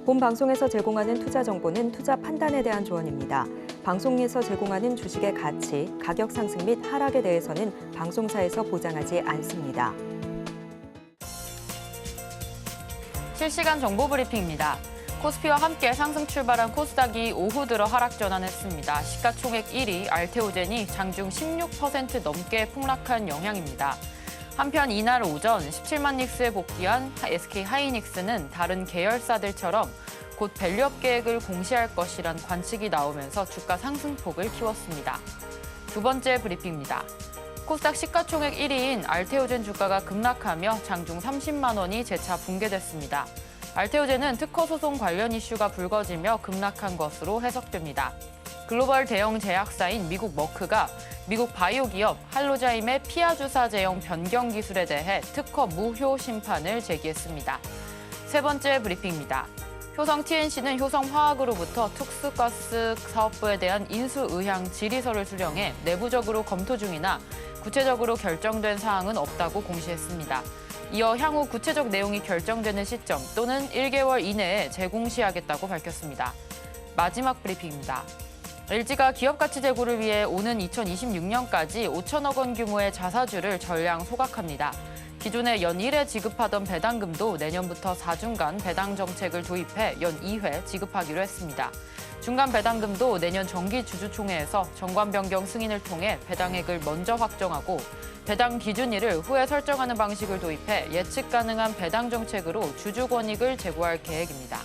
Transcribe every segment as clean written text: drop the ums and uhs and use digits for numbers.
본 방송에서 제공하는 투자 정보는 투자 판단에 대한 조언입니다. 방송에서 제공하는 주식의 가치, 가격 상승 및 하락에 대해서는 방송사에서 보장하지 않습니다. 실시간 정보 브리핑입니다. 코스피와 함께 상승 출발한 코스닥이 오후 들어 하락 전환했습니다. 시가총액 1위 알테오젠이 장중 16% 넘게 폭락한 영향입니다. 한편 이날 오전 17만 닉스에 복귀한 SK 하이닉스는 다른 계열사들처럼 곧 밸류업 계획을 공시할 것이란 관측이 나오면서 주가 상승폭을 키웠습니다. 두 번째 브리핑입니다. 코스닥 시가총액 1위인 알테오젠 주가가 급락하며 장중 30만 원이 재차 붕괴됐습니다. 알테오젠은 특허 소송 관련 이슈가 불거지며 급락한 것으로 해석됩니다. 글로벌 대형 제약사인 미국 머크가 미국 바이오 기업 할로자임의 피하 주사 제형 변경 기술에 대해 특허 무효 심판을 제기했습니다. 세 번째 브리핑입니다. 효성 TNC는 효성화학으로부터 특수가스 사업부에 대한 인수 의향 질의서를 수령해 내부적으로 검토 중이나 구체적으로 결정된 사항은 없다고 공시했습니다. 이어 향후 구체적 내용이 결정되는 시점 또는 1개월 이내에 재공시하겠다고 밝혔습니다. 마지막 브리핑입니다. LG가 기업가치 제고를 위해 오는 2026년까지 5천억 원 규모의 자사주를 전량 소각합니다. 기존에 연 1회 지급하던 배당금도 내년부터 4중간 배당 정책을 도입해 연 2회 지급하기로 했습니다. 중간 배당금도 내년 정기 주주총회에서 정관 변경 승인을 통해 배당액을 먼저 확정하고 배당 기준일을 후에 설정하는 방식을 도입해 예측 가능한 배당 정책으로 주주 권익을 제고할 계획입니다.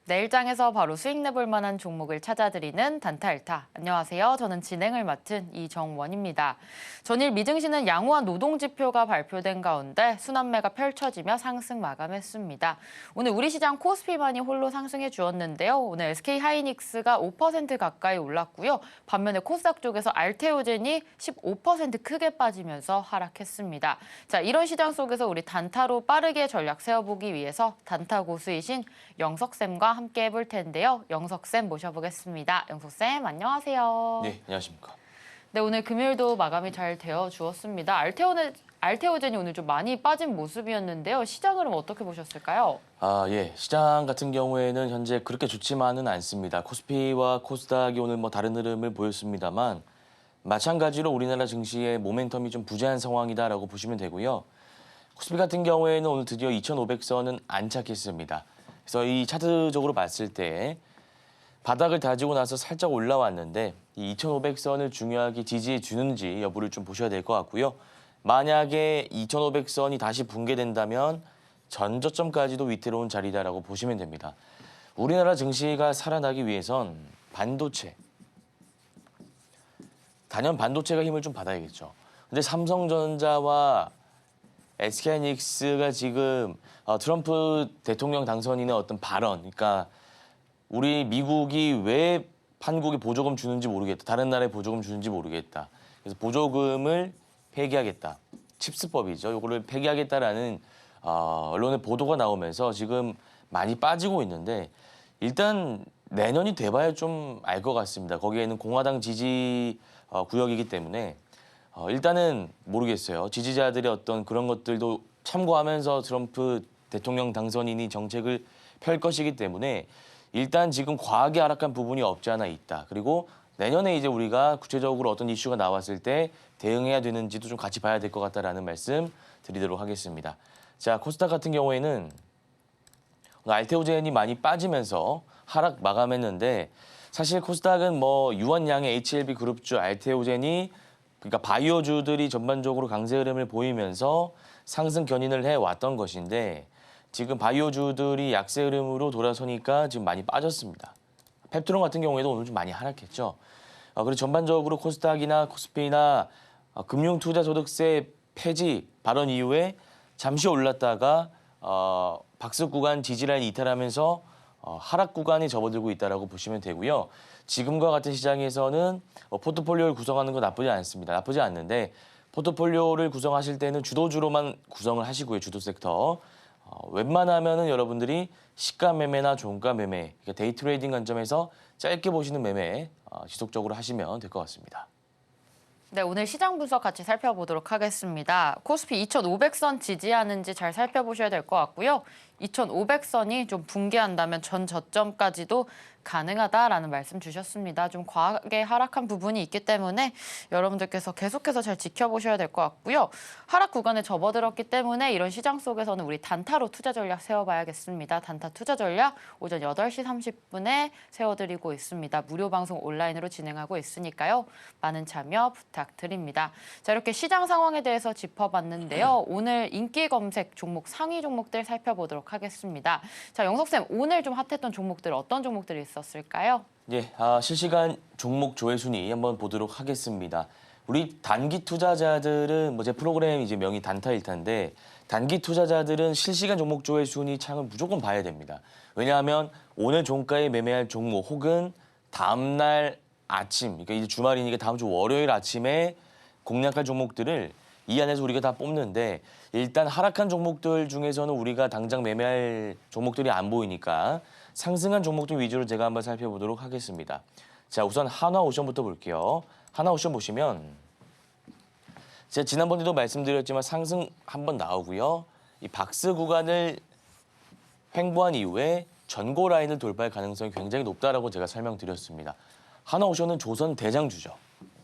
내일장에서 바로 수익 내볼 만한 종목을 찾아드리는 단타일타. 안녕하세요. 저는 진행을 맡은 이정원입니다. 전일 미증시는 양호한 노동지표가 발표된 가운데 순환매가 펼쳐지며 상승 마감했습니다. 오늘 우리 시장 코스피만이 홀로 상승해 주었는데요. 오늘 SK 하이닉스가 5% 가까이 올랐고요. 반면에 코스닥 쪽에서 알테오젠이 15% 크게 빠지면서 하락했습니다. 자, 이런 시장 속에서 우리 단타로 빠르게 전략 세워보기 위해서 단타 고수이신 영석쌤과 함께 해볼 텐데요. 영석쌤 모셔보겠습니다. 영석쌤 안녕하세요. 네, 안녕하십니까. 네, 오늘 금요일도 마감이 잘 되어 주었습니다. 알테오젠이 오늘 좀 많이 빠진 모습이었는데요. 시장 흐름 어떻게 보셨을까요? 예. 시장 같은 경우에는 현재 그렇게 좋지만은 않습니다. 코스피와 코스닥이 오늘 뭐 다른 흐름을 보였습니다만 마찬가지로 우리나라 증시의 모멘텀이 좀 부재한 상황이다라고 보시면 되고요. 코스피 같은 경우에는 오늘 드디어 2,500선은 안착했습니다. 그래서 이 차트적으로 봤을 때 바닥을 다지고 나서 살짝 올라왔는데 이 2,500선을 중요하게 지지해 주는지 여부를 좀 보셔야 될 것 같고요. 만약에 2,500선이 다시 붕괴된다면 전저점까지도 위태로운 자리다라고 보시면 됩니다. 우리나라 증시가 살아나기 위해선 반도체, 단연 반도체가 힘을 좀 받아야겠죠. 근데 삼성전자와 SK하이닉스가 지금 트럼프 대통령 당선인의 어떤 발언, 그러니까 우리 미국이 왜 한국에 보조금 주는지 모르겠다. 다른 나라에 보조금 주는지 모르겠다. 그래서 보조금을 폐기하겠다. 칩스법이죠. 이거를 폐기하겠다라는 언론의 보도가 나오면서 지금 많이 빠지고 있는데 일단 내년이 돼봐야 좀 알 것 같습니다. 거기에는 공화당 지지 구역이기 때문에 일단은 모르겠어요. 지지자들의 어떤 그런 것들도 참고하면서 트럼프 대통령 당선인이 정책을 펼 것이기 때문에 일단 지금 과하게 하락한 부분이 없지 않아 있다. 그리고 내년에 이제 우리가 구체적으로 어떤 이슈가 나왔을 때 대응해야 되는지도 좀 같이 봐야 될 것 같다라는 말씀 드리도록 하겠습니다. 자, 코스닥 같은 경우에는 알테오젠이 많이 빠지면서 하락 마감했는데 사실 코스닥은 뭐 유한양의 HLB 그룹주 알테오젠이 그러니까 바이오주들이 전반적으로 강세 흐름을 보이면서 상승 견인을 해왔던 것인데 지금 바이오주들이 약세 흐름으로 돌아서니까 지금 많이 빠졌습니다. 펩트론 같은 경우에도 오늘 좀 많이 하락했죠. 그리고 전반적으로 코스닥이나 코스피나 금융투자소득세 폐지 발언 이후에 잠시 올랐다가 박스 구간 지지라인 이탈하면서 하락 구간에 접어들고 있다고 보시면 되고요. 지금과 같은 시장에서는 포트폴리오를 구성하는 건 나쁘지 않습니다. 나쁘지 않는데 포트폴리오를 구성하실 때는 주도주로만 구성을 하시고요. 주도 섹터. 웬만하면은 여러분들이 시가 매매나 종가 매매, 그러니까 데이 트레이딩 관점에서 짧게 보시는 매매 지속적으로 하시면 될 것 같습니다. 네, 오늘 시장 분석 같이 살펴보도록 하겠습니다. 코스피 2,500선 지지하는지 잘 살펴보셔야 될 것 같고요. 2,500선이 좀 붕괴한다면 전 저점까지도 가능하다라는 말씀 주셨습니다. 좀 과하게 하락한 부분이 있기 때문에 여러분들께서 계속해서 잘 지켜보셔야 될 것 같고요. 하락 구간에 접어들었기 때문에 이런 시장 속에서는 우리 단타로 투자 전략 세워봐야겠습니다. 단타 투자 전략 오전 8시 30분에 세워드리고 있습니다. 무료 방송 온라인으로 진행하고 있으니까요. 많은 참여 부탁드립니다. 자, 이렇게 시장 상황에 대해서 짚어봤는데요. 오늘 인기 검색 종목 상위 종목들 살펴보도록 하겠습니다. 자, 영석쌤, 오늘 좀 핫했던 종목들 어떤 종목들이 있었을까요? 예, 실시간 종목 조회 순위 한번 보도록 하겠습니다. 우리 단기 투자자들은 제 프로그램 이제 명이 단타일 텐데 단기 투자자들은 실시간 종목 조회 순위 창을 무조건 봐야 됩니다. 왜냐하면 오늘 종가에 매매할 종목 혹은 다음 날 아침, 그러니까 이제 주말이니까 다음 주 월요일 아침에 공략할 종목들을 이 안에서 우리가 다 뽑는데 일단 하락한 종목들 중에서는 우리가 당장 매매할 종목들이 안 보이니까 상승한 종목들 위주로 제가 한번 살펴보도록 하겠습니다. 자, 우선 한화오션부터 볼게요. 한화오션 보시면 제가 지난번에도 말씀드렸지만 상승 한번 나오고요. 이 박스 구간을 횡보한 이후에 전고 라인을 돌파할 가능성이 굉장히 높다라고 제가 설명드렸습니다. 한화오션은 조선 대장주죠.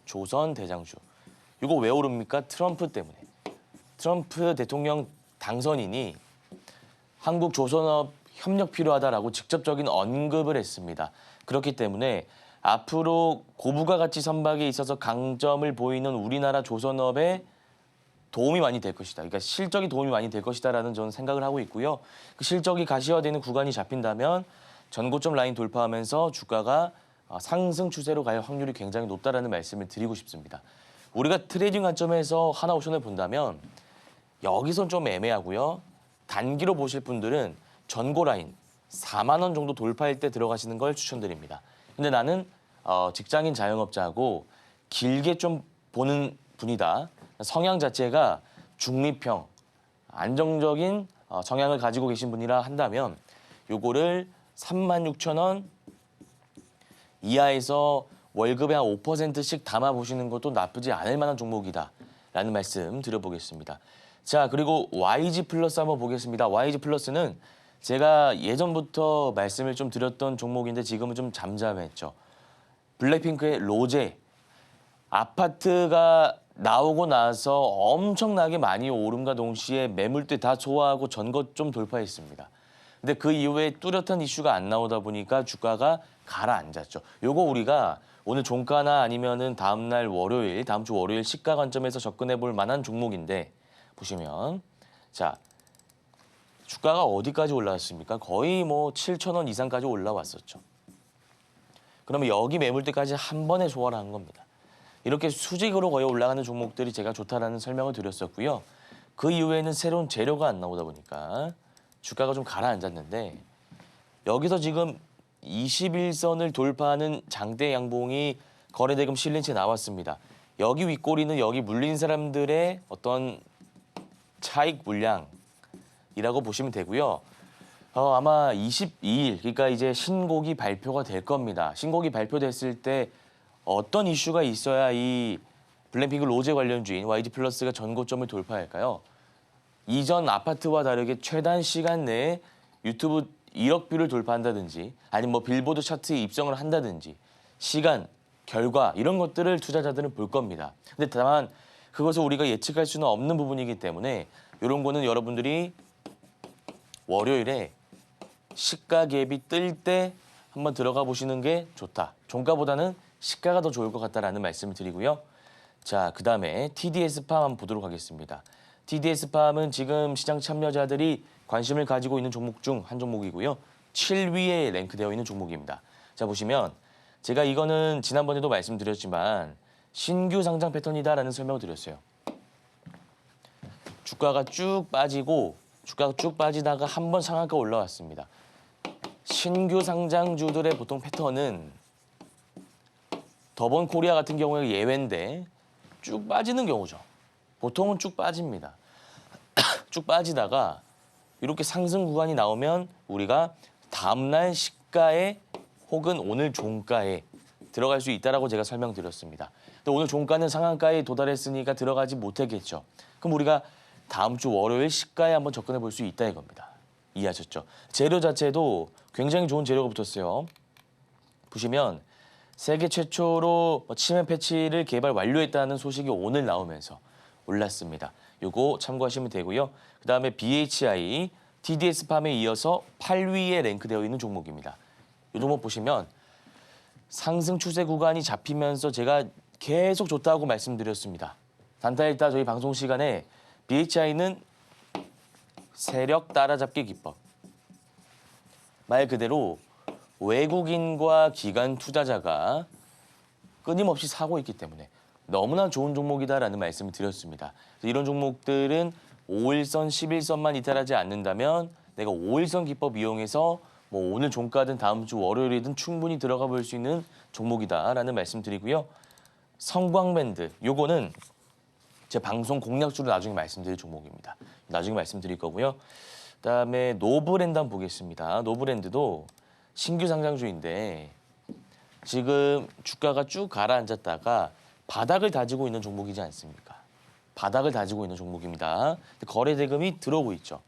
조선 대장주. 이거 왜 오릅니까? 트럼프 때문에. 트럼프 대통령 당선인이 한국 조선업 협력 필요하다라고 직접적인 언급을 했습니다. 그렇기 때문에 앞으로 고부가 가치 선박에 있어서 강점을 보이는 우리나라 조선업에 도움이 많이 될 것이다. 그러니까 실적이 도움이 많이 될 것이다라는 저는 생각을 하고 있고요. 그 실적이 가시화되는 구간이 잡힌다면 전고점 라인 돌파하면서 주가가 상승 추세로 갈 확률이 굉장히 높다라는 말씀을 드리고 싶습니다. 우리가 트레이딩 관점에서 하나오션을 본다면 여기선 좀 애매하고요. 단기로 보실 분들은 전고 라인 4만 원 정도 돌파할 때 들어가시는 걸 추천드립니다. 근데 나는 직장인 자영업자하고 길게 좀 보는 분이다. 성향 자체가 중립형, 안정적인 성향을 가지고 계신 분이라 한다면 요거를 36,000원 이하에서 월급의 한 5%씩 담아보시는 것도 나쁘지 않을 만한 종목이다라는 말씀 드려보겠습니다. 자, 그리고 YG 플러스 한번 보겠습니다. YG 플러스는 제가 예전부터 말씀을 좀 드렸던 종목인데 지금은 좀 잠잠했죠. 블랙핑크의 로제. 아파트가 나오고 나서 엄청나게 많이 오름과 동시에 매물대 다 소화하고 전고점 돌파했습니다. 근데 그 이후에 뚜렷한 이슈가 안 나오다 보니까 주가가 가라앉았죠. 요거 우리가 오늘 종가나 아니면은 다음 날 월요일, 다음 주 월요일 시가 관점에서 접근해 볼 만한 종목인데 보시면 자, 주가가 어디까지 올라왔습니까? 거의 7,000원 이상까지 올라왔었죠. 그러면 여기 매물대까지 한 번에 소화를 한 겁니다. 이렇게 수직으로 거의 올라가는 종목들이 제가 좋다라는 설명을 드렸었고요. 그 이후에는 새로운 재료가 안 나오다 보니까 주가가 좀 가라앉았는데 여기서 지금 21선을 돌파하는 장대 양봉이 거래대금 실린 채 나왔습니다. 여기 윗꼬리는 여기 물린 사람들의 어떤 차익 물량이라고 보시면 되고요. 아마 22일, 그러니까 이제 신곡이 발표가 될 겁니다. 신곡이 발표됐을 때 어떤 이슈가 있어야 이 블랙핑크 로제 관련주인 YG 플러스가 전고점을 돌파할까요? 이전 아파트와 다르게 최단 시간 내에 유튜브 1억 뷰를 돌파한다든지 아니면 빌보드 차트에 입성을 한다든지 시간, 결과 이런 것들을 투자자들은 볼 겁니다. 근데 다만 그것을 우리가 예측할 수는 없는 부분이기 때문에 이런 거는 여러분들이 월요일에 시가 갭이 뜰 때 한번 들어가 보시는 게 좋다. 종가보다는 시가가 더 좋을 것 같다라는 말씀을 드리고요. 자, 그다음에 TDS팜 한번 보도록 하겠습니다. TDS팜은 지금 시장 참여자들이 관심을 가지고 있는 종목 중 한 종목이고요. 7위에 랭크되어 있는 종목입니다. 자, 보시면 제가 이거는 지난번에도 말씀드렸지만 신규 상장 패턴이다라는 설명을 드렸어요. 주가가 쭉 빠지다가 한 번 상한가 올라왔습니다. 신규 상장주들의 보통 패턴은 더본 코리아 같은 경우에 예외인데 쭉 빠지는 경우죠. 보통은 쭉 빠집니다. 쭉 빠지다가 이렇게 상승 구간이 나오면 우리가 다음날 시가에 혹은 오늘 종가에 들어갈 수 있다라고 제가 설명드렸습니다. 근데 오늘 종가는 상한가에 도달했으니까 들어가지 못했겠죠. 그럼 우리가 다음 주 월요일 시가에 한번 접근해 볼 수 있다 이겁니다. 이해하셨죠? 재료 자체도 굉장히 좋은 재료가 붙었어요. 보시면 세계 최초로 치매 패치를 개발 완료했다는 소식이 오늘 나오면서 올랐습니다. 요거 참고하시면 되고요. 그다음에 BHI, TDS팜에 이어서 8위에 랭크되어 있는 종목입니다. 이 종목 보시면 상승 추세 구간이 잡히면서 제가 계속 좋다고 말씀드렸습니다. 단타일타 저희 방송 시간에 BHI는 세력 따라잡기 기법. 말 그대로 외국인과 기관 투자자가 끊임없이 사고 있기 때문에 너무나 좋은 종목이다라는 말씀을 드렸습니다. 이런 종목들은 5일선, 11선만 이탈하지 않는다면 내가 5일선 기법 이용해서 뭐 오늘 종가든 다음 주 월요일이든 충분히 들어가 볼 수 있는 종목이다라는 말씀 드리고요. 성광밴드, 요거는 제 방송 공략주로 나중에 말씀드릴 종목입니다. 나중에 말씀드릴 거고요. 그다음에 노브랜드 한번 보겠습니다. 노브랜드도 신규 상장주인데 지금 주가가 쭉 가라앉았다가 바닥을 다지고 있는 종목이지 않습니까? 바닥을 다지고 있는 종목입니다. 거래 대금이 들어오고 있죠.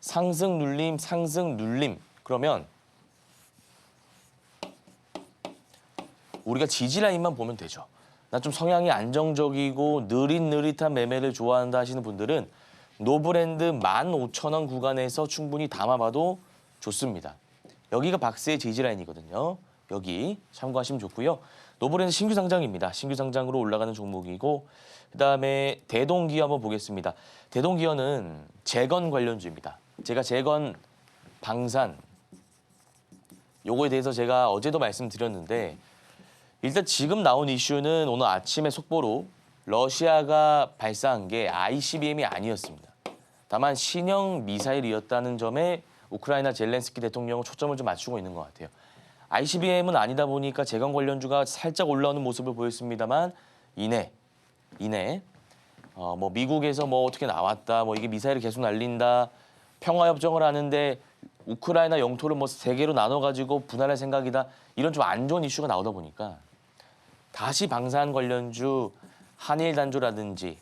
상승 눌림, 상승 눌림. 그러면 우리가 지지 라인만 보면 되죠. 나 좀 성향이 안정적이고 느릿느릿한 매매를 좋아한다 하시는 분들은 노브랜드 15,000원 구간에서 충분히 담아봐도 좋습니다. 여기가 박스의 지지 라인이거든요. 여기 참고하시면 좋고요. 노브랜드 신규 상장입니다. 신규 상장으로 올라가는 종목이고 그다음에 대동기어 한번 보겠습니다. 대동기어는 재건 관련주입니다. 제가 재건, 방산 요거에 대해서 제가 어제도 말씀드렸는데 일단 지금 나온 이슈는 오늘 아침에 속보로 러시아가 발사한 게 ICBM이 아니었습니다. 다만 신형 미사일이었다는 점에 우크라이나 젤렌스키 대통령은 초점을 좀 맞추고 있는 것 같아요. ICBM은 아니다 보니까 재건 관련주가 살짝 올라오는 모습을 보였습니다만 이내 뭐 미국에서 뭐 어떻게 나왔다, 뭐 이게 미사일을 계속 날린다, 평화협정을 하는데 우크라이나 영토를 뭐 세 개로 나눠가지고 분할할 생각이다, 이런 좀 안 좋은 이슈가 나오다 보니까 다시 방산 관련주 한일 단조라든지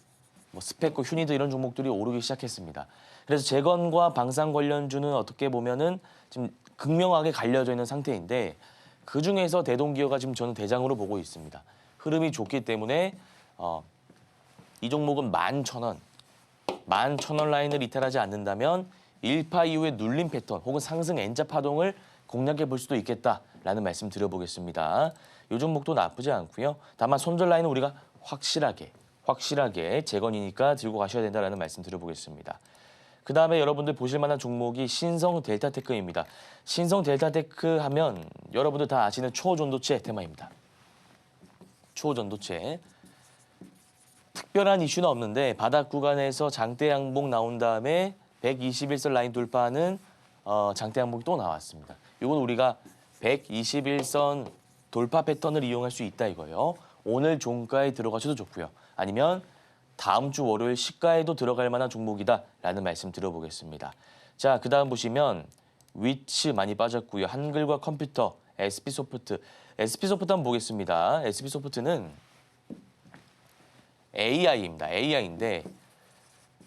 뭐 스페코, 휴니드 이런 종목들이 오르기 시작했습니다. 그래서 재건과 방산 관련주는 어떻게 보면은 지금 극명하게 갈려져 있는 상태인데 그 중에서 대동기어가 지금 저는 대장으로 보고 있습니다. 흐름이 좋기 때문에 이 종목은 11,000원, 11,000원 라인을 이탈하지 않는다면 1파 이후의 눌림 패턴 혹은 상승 N자 파동을 공략해 볼 수도 있겠다라는 말씀 드려보겠습니다. 이 종목도 나쁘지 않고요. 다만 손절 라인은 우리가 확실하게 재건이니까 들고 가셔야 된다라는 말씀 드려보겠습니다. 그다음에 여러분들 보실 만한 종목이 신성 델타테크입니다. 신성 델타테크 하면 여러분들 다 아시는 초전도체 테마입니다. 초전도체. 특별한 이슈는 없는데 바닥 구간에서 장대 양봉 나온 다음에 121선 라인 돌파하는 장대 양봉이 또 나왔습니다. 이건 우리가 121선 돌파 패턴을 이용할 수 있다 이거예요. 오늘 종가에 들어가셔도 좋고요. 아니면 다음 주 월요일 시가에도 들어갈 만한 종목이다라는 말씀 드려보겠습니다. 자, 그다음 보시면 위치 많이 빠졌고요. 한글과 컴퓨터, SP소프트. SP소프트 한번 보겠습니다. SP소프트는 AI입니다. AI인데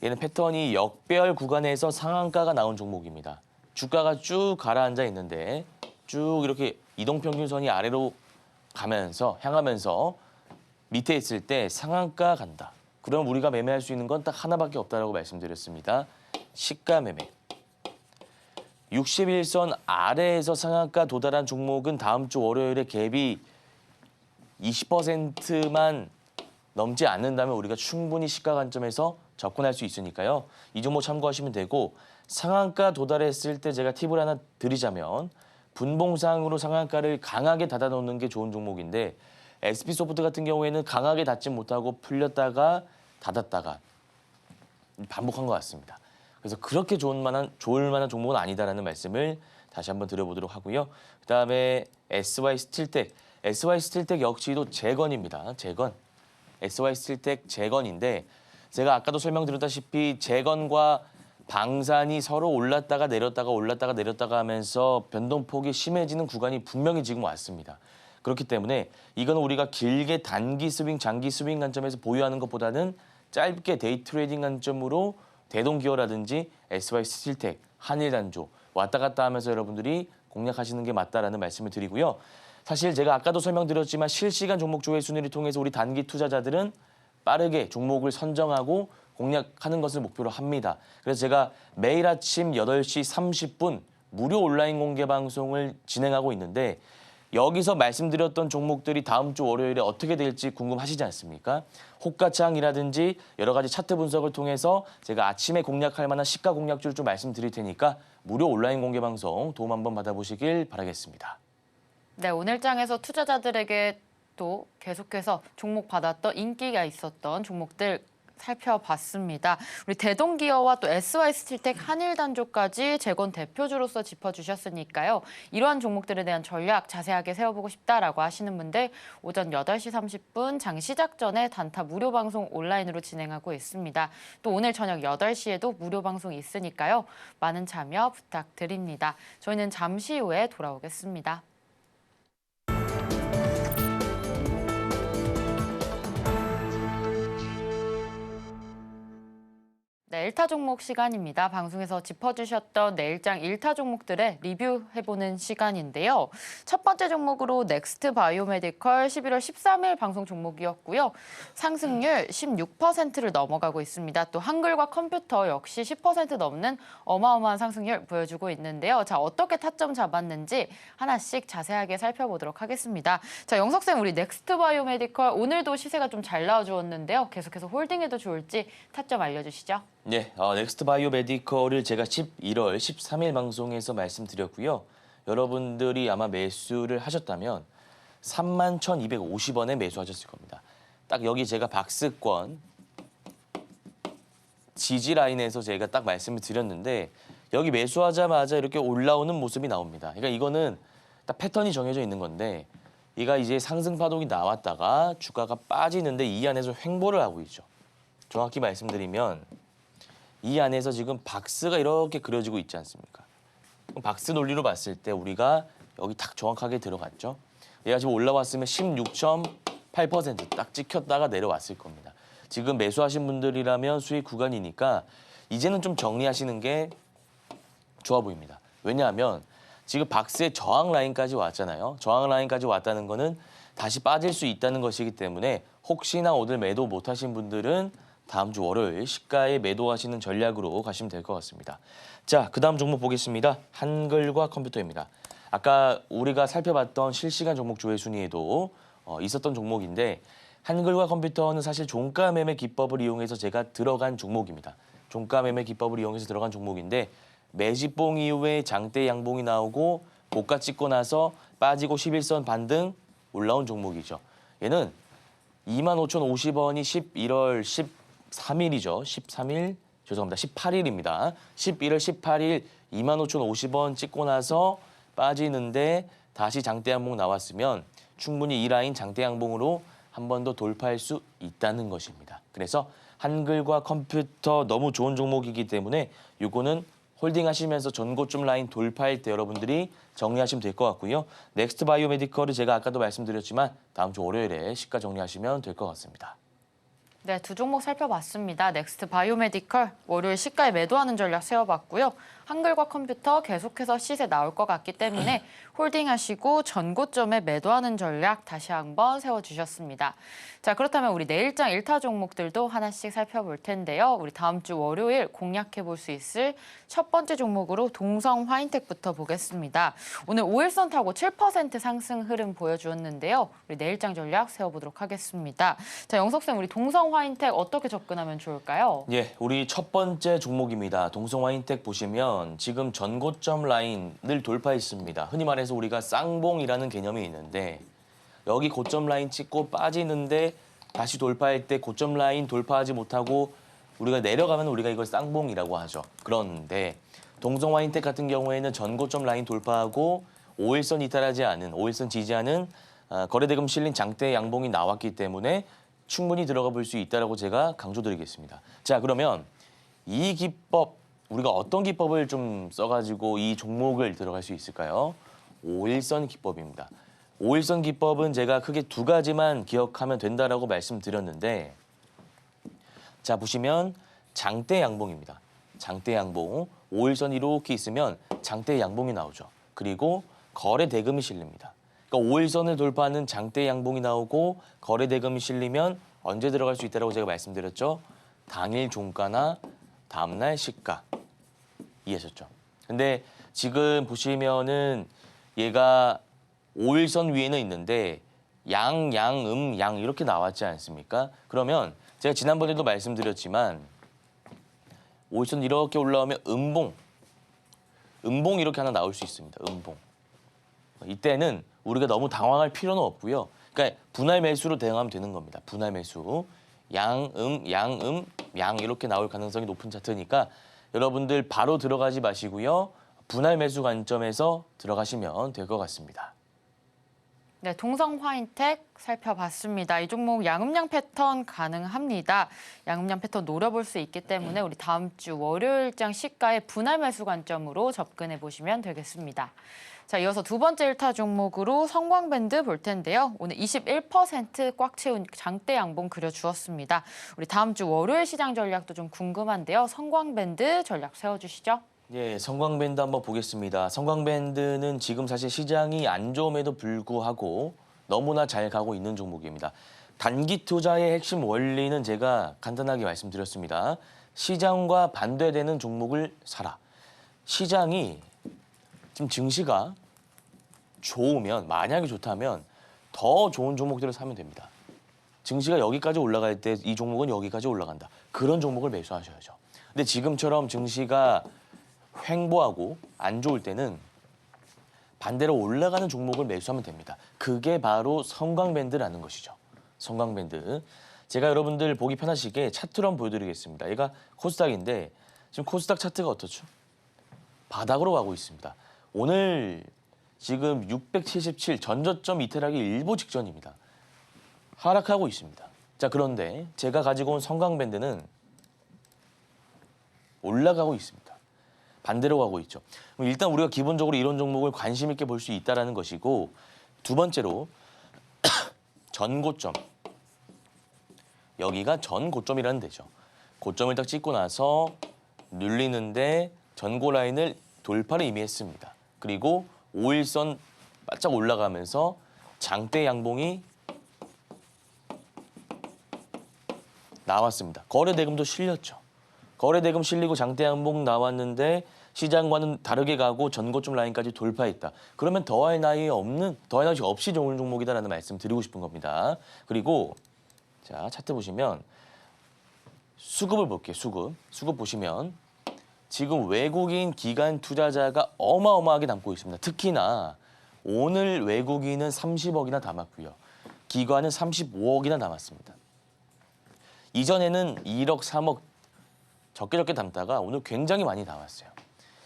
얘는 패턴이 역배열 구간에서 상한가가 나온 종목입니다. 주가가 쭉 가라앉아 있는데 쭉 이렇게 이동평균선이 아래로 향하면서 밑에 있을 때 상한가 간다. 그럼 우리가 매매할 수 있는 건 딱 하나밖에 없다라고 말씀드렸습니다. 시가 매매. 61선 아래에서 상한가 도달한 종목은 다음 주 월요일에 갭이 20%만 넘지 않는다면 우리가 충분히 시가 관점에서 접근할 수 있으니까요. 이 종목 참고하시면 되고 상한가 도달했을 때 제가 팁을 하나 드리자면 분봉상으로 상한가를 강하게 닫아놓는 게 좋은 종목인데 SP소프트 같은 경우에는 강하게 닫지 못하고 풀렸다가 닫았다가 반복한 것 같습니다. 그래서 그렇게 좋을 만한 종목은 아니다라는 말씀을 다시 한번 드려보도록 하고요. 그다음에 SY스틸텍. SY스틸텍 역시도 재건입니다. 재건. SY스틸텍 재건인데 제가 아까도 설명드렸다시피 재건과 방산이 서로 올랐다가 내렸다가 하면서 변동폭이 심해지는 구간이 분명히 지금 왔습니다. 그렇기 때문에 이건 우리가 길게 단기 스윙, 장기 스윙 관점에서 보유하는 것보다는 짧게 데이 트레이딩 관점으로 대동기어라든지 SY 스틸텍, 한일단조 왔다 갔다 하면서 여러분들이 공략하시는 게 맞다라는 말씀을 드리고요. 사실 제가 아까도 설명드렸지만 실시간 종목 조회 순위를 통해서 우리 단기 투자자들은 빠르게 종목을 선정하고 공략하는 것을 목표로 합니다. 그래서 제가 매일 아침 8시 30분 무료 온라인 공개 방송을 진행하고 있는데 여기서 말씀드렸던 종목들이 다음 주 월요일에 어떻게 될지 궁금하시지 않습니까? 호가창이라든지 여러 가지 차트 분석을 통해서 제가 아침에 공략할 만한 시가 공략주를 좀 말씀드릴 테니까 무료 온라인 공개 방송 도움 한번 받아보시길 바라겠습니다. 네, 오늘 장에서 투자자들에게 또 계속해서 종목 받았던 인기가 있었던 종목들 살펴봤습니다. 우리 대동기어와 또 SY 스틸텍, 한일단조까지 재건 대표주로서 짚어주셨으니까요. 이러한 종목들에 대한 전략 자세하게 세워보고 싶다라고 하시는 분들 오전 8시 30분 장 시작 전에 단타 무료 방송 온라인으로 진행하고 있습니다. 또 오늘 저녁 8시에도 무료 방송이 있으니까요. 많은 참여 부탁드립니다. 저희는 잠시 후에 돌아오겠습니다. 네, 1타 종목 시간입니다. 방송에서 짚어주셨던 내일장 1타 종목들의 리뷰해보는 시간인데요. 첫 번째 종목으로 넥스트 바이오메디컬 11월 13일 방송 종목이었고요. 상승률 16%를 넘어가고 있습니다. 또 한글과 컴퓨터 역시 10% 넘는 어마어마한 상승률 보여주고 있는데요. 자, 어떻게 타점 잡았는지 하나씩 자세하게 살펴보도록 하겠습니다. 자, 영석쌤, 우리 넥스트 바이오메디컬 오늘도 시세가 좀 잘 나와주었는데요. 계속해서 홀딩해도 좋을지 타점 알려주시죠. 네, 넥스트 바이오메디컬을 제가 11월 13일 방송에서 말씀드렸고요. 여러분들이 아마 매수를 하셨다면 31,250원에 매수하셨을 겁니다. 딱 여기 제가 박스권 지지 라인에서 제가 딱 말씀을 드렸는데 여기 매수하자마자 이렇게 올라오는 모습이 나옵니다. 그러니까 이거는 딱 패턴이 정해져 있는 건데 얘가 이제 상승 파동이 나왔다가 주가가 빠지는데 이 안에서 횡보를 하고 있죠. 정확히 말씀드리면 이 안에서 지금 박스가 이렇게 그려지고 있지 않습니까? 박스 논리로 봤을 때 우리가 여기 딱 정확하게 들어갔죠. 얘가 지금 올라왔으면 16.8% 딱 찍혔다가 내려왔을 겁니다. 지금 매수하신 분들이라면 수익 구간이니까 이제는 좀 정리하시는 게 좋아 보입니다. 왜냐하면 지금 박스의 저항 라인까지 왔잖아요. 저항 라인까지 왔다는 거는 다시 빠질 수 있다는 것이기 때문에 혹시나 오늘 매도 못하신 분들은 다음 주 월요일 시가에 매도하시는 전략으로 가시면 될 것 같습니다. 자, 그 다음 종목 보겠습니다. 한글과 컴퓨터입니다. 아까 우리가 살펴봤던 실시간 종목 조회 순위에도 있었던 종목인데 한글과 컴퓨터는 사실 종가 매매 기법을 이용해서 제가 들어간 종목입니다. 종가 매매 기법을 이용해서 들어간 종목인데 매집봉 이후에 장대 양봉이 나오고 고가 찍고 나서 빠지고 11선 반등 올라온 종목이죠. 얘는 25,050원이 11월 13일이죠. 13일 죄송합니다. 18일입니다. 11월 18일 25,050원 찍고 나서 빠지는데 다시 장대 양봉 나왔으면 충분히 이 라인 장대 양봉으로 한 번 더 돌파할 수 있다는 것입니다. 그래서 한글과 컴퓨터 너무 좋은 종목이기 때문에 이거는 홀딩하시면서 전고점 라인 돌파할 때 여러분들이 정리하시면 될 것 같고요. 넥스트 바이오메디컬은 제가 아까도 말씀드렸지만 다음 주 월요일에 시가 정리하시면 될 것 같습니다. 네, 두 종목 살펴봤습니다. 넥스트 바이오메디컬 월요일 시가에 매도하는 전략 세워봤고요. 한글과 컴퓨터 계속해서 시세 나올 것 같기 때문에 홀딩하시고 전고점에 매도하는 전략 다시 한번 세워주셨습니다. 자, 그렇다면 우리 내일장 1타 종목들도 하나씩 살펴볼 텐데요. 우리 다음 주 월요일 공략해볼 수 있을 첫 번째 종목으로 동성 화인텍부터 보겠습니다. 오늘 5일선 타고 7% 상승 흐름 보여주었는데요. 우리 내일장 전략 세워보도록 하겠습니다. 자, 영석쌤, 우리 동성 화인텍 어떻게 접근하면 좋을까요? 예, 우리 첫 번째 종목입니다. 동성 화인텍 보시면 지금 전고점 라인을 돌파했습니다. 흔히 말해서 우리가 쌍봉이라는 개념이 있는데 여기 고점 라인 찍고 빠지는데 다시 돌파할 때 고점 라인 돌파하지 못하고 우리가 내려가면 우리가 이걸 쌍봉이라고 하죠. 그런데 동성 화인텍 같은 경우에는 전고점 라인 돌파하고 5일선 이탈하지 않은 5일선 지지하는 거래대금 실린 장대 양봉이 나왔기 때문에 충분히 들어가 볼 수 있다라고 제가 강조드리겠습니다. 자, 그러면 이 기법 우리가 어떤 기법을 좀 써가지고 이 종목을 들어갈 수 있을까요? 5일선 기법입니다. 5일선 기법은 제가 크게 두 가지만 기억하면 된다라고 말씀드렸는데 자 보시면 장대 양봉입니다. 장대 양봉 5일선 이렇게 있으면 장대 양봉이 나오죠. 그리고 거래 대금이 실립니다. 그러니까 5일선을 돌파하는 장대 양봉이 나오고 거래 대금이 실리면 언제 들어갈 수 있다라고 제가 말씀드렸죠. 당일 종가나 다음날 시가 이해하셨죠? 근데 지금 보시면은 얘가 5일선 위에는 있는데 양 이렇게 나왔지 않습니까? 그러면 제가 지난번에도 말씀드렸지만 5일선 이렇게 올라오면 음봉 이렇게 하나 나올 수 있습니다. 음봉. 이때는 우리가 너무 당황할 필요는 없고요. 그러니까 분할 매수로 대응하면 되는 겁니다. 분할 매수. 양 이렇게 나올 가능성이 높은 차트니까 여러분들 바로 들어가지 마시고요. 분할 매수 관점에서 들어가시면 될 것 같습니다. 네, 동성 화인텍 살펴봤습니다. 이 종목 양음양 패턴 가능합니다. 양음양 패턴 노려볼 수 있기 때문에 우리 다음 주 월요일장 시가의 분할 매수 관점으로 접근해 보시면 되겠습니다. 자, 이어서 두 번째 1타 종목으로 성광밴드 볼 텐데요. 오늘 21% 꽉 채운 장대 양봉 그려주었습니다. 우리 다음 주 월요일 시장 전략도 좀 궁금한데요. 성광밴드 전략 세워주시죠. 예, 성광밴드 한번 보겠습니다. 성광밴드는 지금 사실 시장이 안 좋음에도 불구하고 너무나 잘 가고 있는 종목입니다. 단기 투자의 핵심 원리는 제가 간단하게 말씀드렸습니다. 시장과 반대되는 종목을 사라. 시장이 지금 증시가 좋으면, 만약에 좋다면 더 좋은 종목들을 사면 됩니다. 증시가 여기까지 올라갈 때 이 종목은 여기까지 올라간다. 그런 종목을 매수하셔야죠. 근데 지금처럼 증시가 횡보하고 안 좋을 때는 반대로 올라가는 종목을 매수하면 됩니다. 그게 바로 성광밴드라는 것이죠. 성광밴드. 제가 여러분들 보기 편하시게 차트로 한번 보여드리겠습니다. 얘가 코스닥인데 지금 코스닥 차트가 어떻죠? 바닥으로 가고 있습니다. 오늘 지금 677 전저점 이탈하기 일보 직전입니다. 하락하고 있습니다. 자, 그런데 제가 가지고 온 성광밴드는 올라가고 있습니다. 반대로 가고 있죠. 일단 우리가 기본적으로 이런 종목을 관심 있게 볼 수 있다는 것이고 두 번째로 전고점. 여기가 전고점이라는 데죠. 고점을 딱 찍고 나서 눌리는데 전고 라인을 돌파를 이미 했습니다. 그리고 5일선 바짝 올라가면서 장대 양봉이 나왔습니다. 거래 대금도 실렸죠. 거래 대금 실리고 장대 양봉 나왔는데 시장과는 다르게 가고 전고점 라인까지 돌파했다. 그러면 더할 나위 없이 좋은 종목이다라는 말씀 드리고 싶은 겁니다. 그리고 자, 차트 보시면 수급을 볼게요. 수급 보시면 지금 외국인 기관 투자자가 어마어마하게 담고 있습니다. 특히나 오늘 외국인은 30억이나 담았고요. 기관은 35억이나 담았습니다. 이전에는 2억, 3억 적게 담다가 오늘 굉장히 많이 담았어요.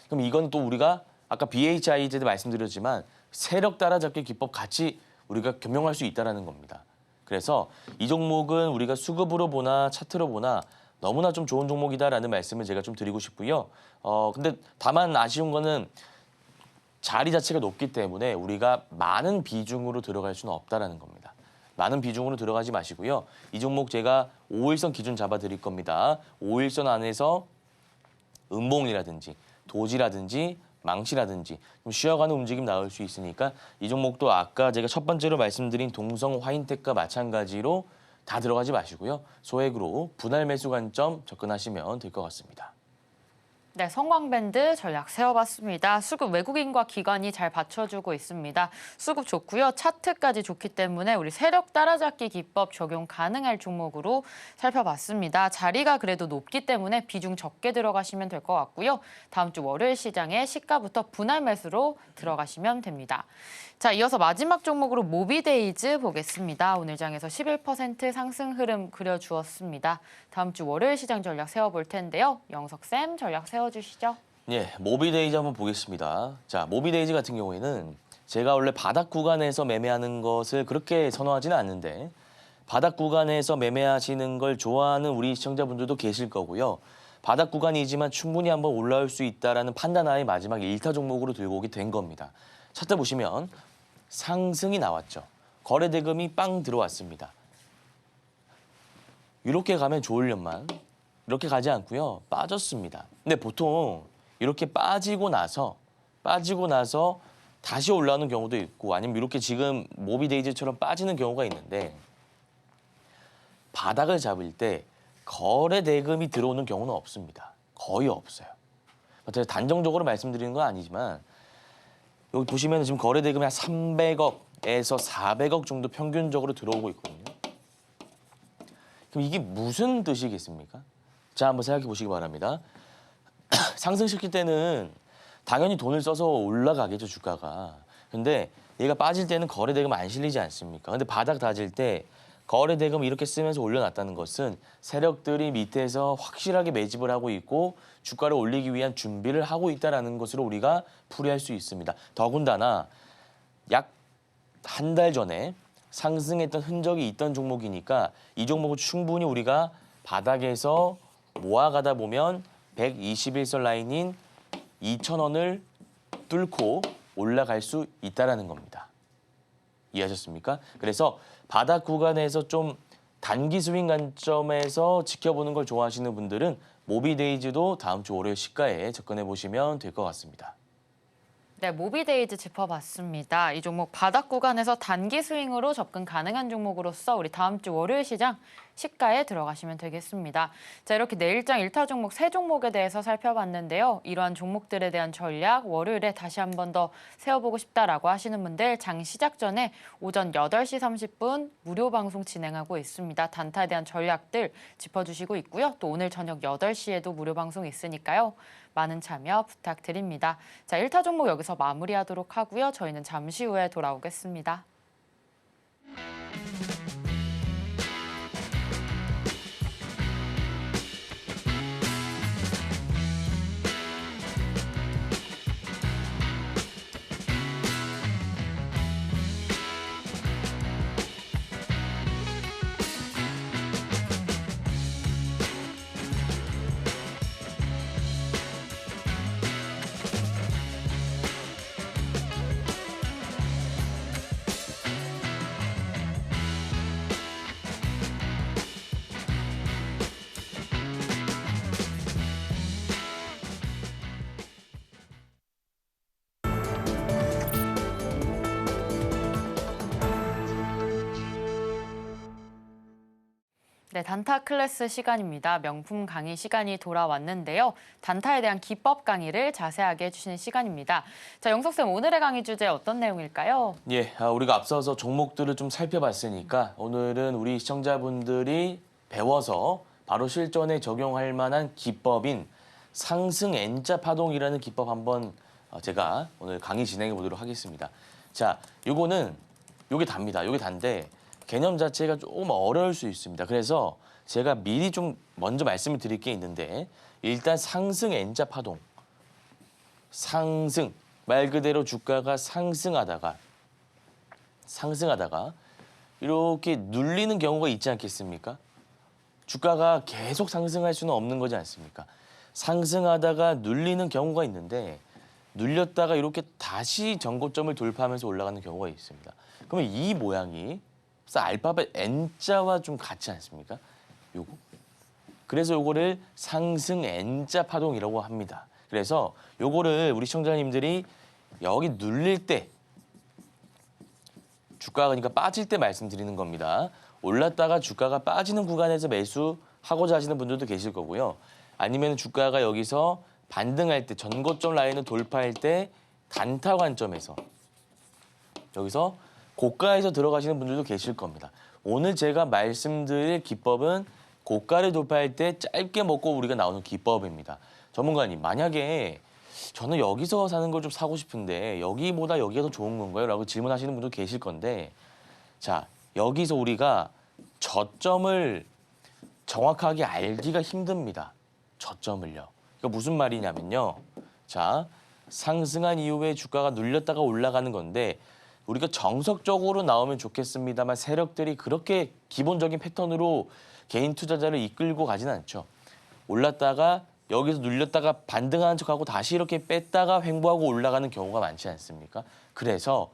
그럼 이건 또 우리가 아까 BHI 때도 말씀드렸지만 세력 따라잡기 기법 같이 우리가 겸용할 수 있다는 겁니다. 그래서 이 종목은 우리가 수급으로 보나 차트로 보나 너무나 좀 좋은 종목이다라는 말씀을 제가 좀 드리고 싶고요. 근데 다만 아쉬운 거는 자리 자체가 높기 때문에 우리가 많은 비중으로 들어갈 수는 없다라는 겁니다. 많은 비중으로 들어가지 마시고요. 이 종목 제가 5일선 기준 잡아 드릴 겁니다. 5일선 안에서 음봉이라든지 도지라든지 망치라든지 좀 쉬어가는 움직임 나올 수 있으니까 이 종목도 아까 제가 첫 번째로 말씀드린 동성 화인텍과 마찬가지로 다 들어가지 마시고요. 소액으로 분할 매수 관점 접근하시면 될 것 같습니다. 네, 성광밴드 전략 세워봤습니다. 수급 외국인과 기관이 잘 받쳐주고 있습니다. 수급 좋고요. 차트까지 좋기 때문에 우리 세력 따라잡기 기법 적용 가능할 종목으로 살펴봤습니다. 자리가 그래도 높기 때문에 비중 적게 들어가시면 될 것 같고요. 다음 주 월요일 시장에 시가부터 분할 매수로 들어가시면 됩니다. 자, 이어서 마지막 종목으로 모비데이즈 보겠습니다. 오늘 장에서 11% 상승 흐름 그려주었습니다. 다음 주 월요일 시장 전략 세워볼 텐데요. 영석쌤 전략 세워주시죠. 예, 모비데이즈 한번 보겠습니다. 자, 모비데이즈 같은 경우에는 제가 원래 바닥 구간에서 매매하는 것을 그렇게 선호하지는 않는데 바닥 구간에서 매매하시는 걸 좋아하는 우리 시청자분들도 계실 거고요. 바닥 구간이지만 충분히 한번 올라올 수 있다라는 판단하에 마지막 1타 종목으로 들고 오게 된 겁니다. 차트 보시면 상승이 나왔죠. 거래 대금이 빵 들어왔습니다. 이렇게 가면 좋으련만 이렇게 가지 않고요. 빠졌습니다. 근데 보통 이렇게 빠지고 나서 다시 올라오는 경우도 있고 아니면 이렇게 지금 모비데이즈처럼 빠지는 경우가 있는데 바닥을 잡을 때 거래 대금이 들어오는 경우는 없습니다. 거의 없어요. 제가 단정적으로 말씀드리는 건 아니지만 여기 보시면 지금 거래 대금이 한 300억에서 400억 정도 평균적으로 들어오고 있거든요. 그럼 이게 무슨 뜻이겠습니까? 자, 한번 생각해 보시기 바랍니다. 상승시킬 때는 당연히 돈을 써서 올라가겠죠, 주가가. 근데 얘가 빠질 때는 거래 대금 안 실리지 않습니까? 근데 바닥 다질 때 거래 대금 이렇게 쓰면서 올려놨다는 것은 세력들이 밑에서 확실하게 매집을 하고 있고 주가를 올리기 위한 준비를 하고 있다는 것으로 우리가 풀이할 수 있습니다. 더군다나 약 한 달 전에 상승했던 흔적이 있던 종목이니까 이 종목을 충분히 우리가 바닥에서 모아가다 보면 121선 라인인 2,000원을 뚫고 올라갈 수 있다는 겁니다. 이해하셨습니까? 그래서 바닥 구간에서 좀 단기 스윙 관점에서 지켜보는 걸 좋아하시는 분들은 모비데이즈도 다음 주 월요일 시가에 접근해 보시면 될 것 같습니다. 네, 모비데이즈 짚어봤습니다. 이 종목 바닥 구간에서 단기 스윙으로 접근 가능한 종목으로서 우리 다음 주 월요일 시장 시가에 들어가시면 되겠습니다. 자, 이렇게 내일장 1타 종목 3종목에 대해서 살펴봤는데요. 이러한 종목들에 대한 전략 월요일에 다시 한 번 더 세워보고 싶다라고 하시는 분들 장 시작 전에 오전 8시 30분 무료 방송 진행하고 있습니다. 단타에 대한 전략들 짚어주시고 있고요. 또 오늘 저녁 8시에도 무료 방송 있으니까요. 많은 참여 부탁드립니다. 자, 1타 종목 여기서 마무리하도록 하고요. 저희는 잠시 후에 돌아오겠습니다. 네, 단타 클래스 시간입니다. 명품 강의 시간이 돌아왔는데요. 단타에 대한 기법 강의를 자세하게 해주시는 시간입니다. 자, 영석쌤, 오늘의 강의 주제 어떤 내용일까요? 예, 우리가 앞서서 종목들을 좀 살펴봤으니까 오늘은 우리 시청자분들이 배워서 바로 실전에 적용할 만한 기법인 상승 N자 파동이라는 기법 한번 제가 오늘 강의 진행해 보도록 하겠습니다. 자, 요게 답니다. 요게 단데 개념 자체가 조금 어려울 수 있습니다. 그래서 제가 미리 좀 먼저 말씀을 드릴 게 있는데 일단 상승 N자 파동. 상승. 말 그대로 주가가 상승하다가 이렇게 눌리는 경우가 있지 않겠습니까? 주가가 계속 상승할 수는 없는 거지 않습니까? 상승하다가 눌리는 경우가 있는데 눌렸다가 이렇게 다시 전고점을 돌파하면서 올라가는 경우가 있습니다. 그러면 이 모양이 알파벳 N자와 좀 같지 않습니까? 요거. 그래서 요거를 상승 N자 파동이라고 합니다. 그래서 요거를 우리 시청자님들이 여기 눌릴 때 주가가 그러니까 빠질 때 말씀드리는 겁니다. 올랐다가 주가가 빠지는 구간에서 매수하고자 하시는 분들도 계실 거고요. 아니면 주가가 여기서 반등할 때 전고점 라인을 돌파할 때 단타 관점에서 여기서 고가에서 들어가시는 분들도 계실 겁니다. 오늘 제가 말씀드릴 기법은 고가를 돌파할 때 짧게 먹고 우리가 나오는 기법입니다. 전문가님, 만약에 저는 여기서 사는 걸 좀 사고 싶은데 여기보다 여기가 더 좋은 건가요? 라고 질문하시는 분도 계실 건데 자, 여기서 우리가 저점을 정확하게 알기가 힘듭니다. 저점을요. 그러니까 무슨 말이냐면요. 자, 상승한 이후에 주가가 눌렸다가 올라가는 건데 우리가 정석적으로 나오면 좋겠습니다만 세력들이 그렇게 기본적인 패턴으로 개인 투자자를 이끌고 가진 않죠. 올랐다가 여기서 눌렸다가 반등하는 척하고 다시 이렇게 뺐다가 횡보하고 올라가는 경우가 많지 않습니까? 그래서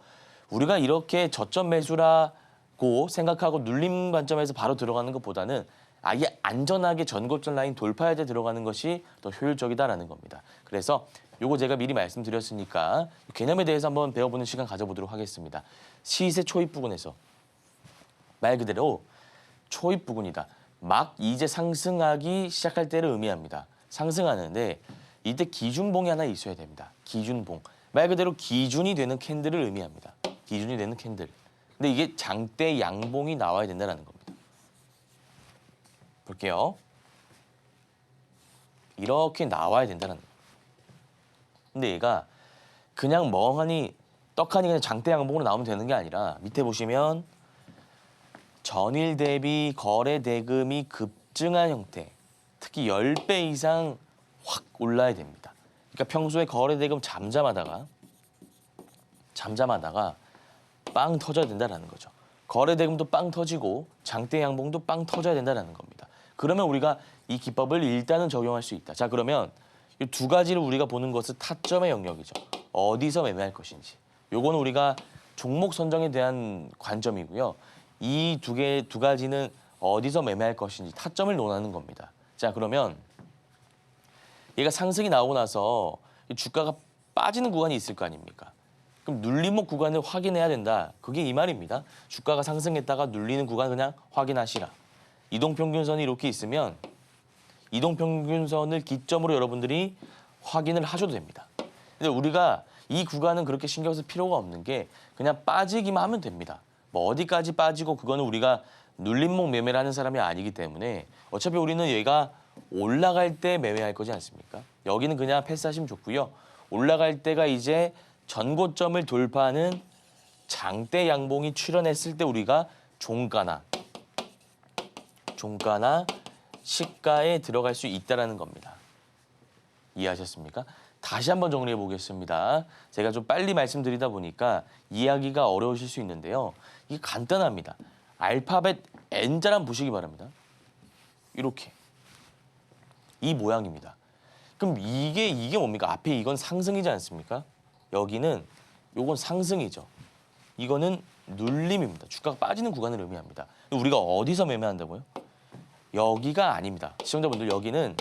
우리가 이렇게 저점 매수라고 생각하고 눌림 관점에서 바로 들어가는 것보다는 아예 안전하게 전고점 라인 돌파할 때 들어가는 것이 더 효율적이다라는 겁니다. 그래서 요거 제가 미리 말씀드렸으니까 개념에 대해서 한번 배워보는 시간 가져보도록 하겠습니다. 시세 초입 부근에서 말 그대로 초입 부근이다. 막 이제 상승하기 시작할 때를 의미합니다. 상승하는데 이때 기준봉이 하나 있어야 됩니다. 기준봉. 말 그대로 기준이 되는 캔들을 의미합니다. 기준이 되는 캔들. 근데 이게 장대 양봉이 나와야 된다는 겁니다. 볼게요. 이렇게 나와야 된다는 거예요. 근데 얘가 그냥 멍하니 떡하니 그냥 장대 양봉으로 나오면 되는 게 아니라 밑에 보시면 전일 대비 거래 대금이 급증한 형태, 특히 10배 이상 확 올라야 됩니다. 그러니까 평소에 거래 대금 잠잠하다가 빵 터져야 된다는 거죠. 거래 대금도 빵 터지고 장대 양봉도 빵 터져야 된다는 겁니다. 그러면 우리가 이 기법을 일단은 적용할 수 있다. 자, 그러면 이 두 가지를 우리가 보는 것은 타점의 영역이죠. 어디서 매매할 것인지. 요거는 우리가 종목 선정에 대한 관점이고요. 이 두 가지는 어디서 매매할 것인지 타점을 논하는 겁니다. 자, 그러면 얘가 상승이 나오고 나서 주가가 빠지는 구간이 있을 거 아닙니까? 그럼 눌림목 구간을 확인해야 된다. 그게 이 말입니다. 주가가 상승했다가 눌리는 구간 그냥 확인하시라. 이동평균선이 이렇게 있으면 이동평균선을 기점으로 여러분들이 확인을 하셔도 됩니다. 근데 우리가 이 구간은 그렇게 신경 쓸 필요가 없는 게 그냥 빠지기만 하면 됩니다. 뭐 어디까지 빠지고 그거는 우리가 눌림목 매매를 하는 사람이 아니기 때문에 어차피 우리는 얘가 올라갈 때 매매할 거지 않습니까? 여기는 그냥 패스하시면 좋고요. 올라갈 때가 이제 전고점을 돌파하는 장대 양봉이 출현했을 때 우리가 종가나 시가에 들어갈 수 있다는 겁니다. 이해하셨습니까? 다시 한번 정리해 보겠습니다. 제가 좀 빨리 말씀드리다 보니까 이해하기가 어려우실 수 있는데요. 이게 간단합니다. 알파벳 N자란 보시기 바랍니다. 이렇게. 이 모양입니다. 그럼 이게 뭡니까? 앞에 이건 상승이지 않습니까? 여기는 요건 상승이죠. 이거는 눌림입니다. 주가가 빠지는 구간을 의미합니다. 우리가 어디서 매매한다고요? 여기가 아닙니다. 시청자분들 여기는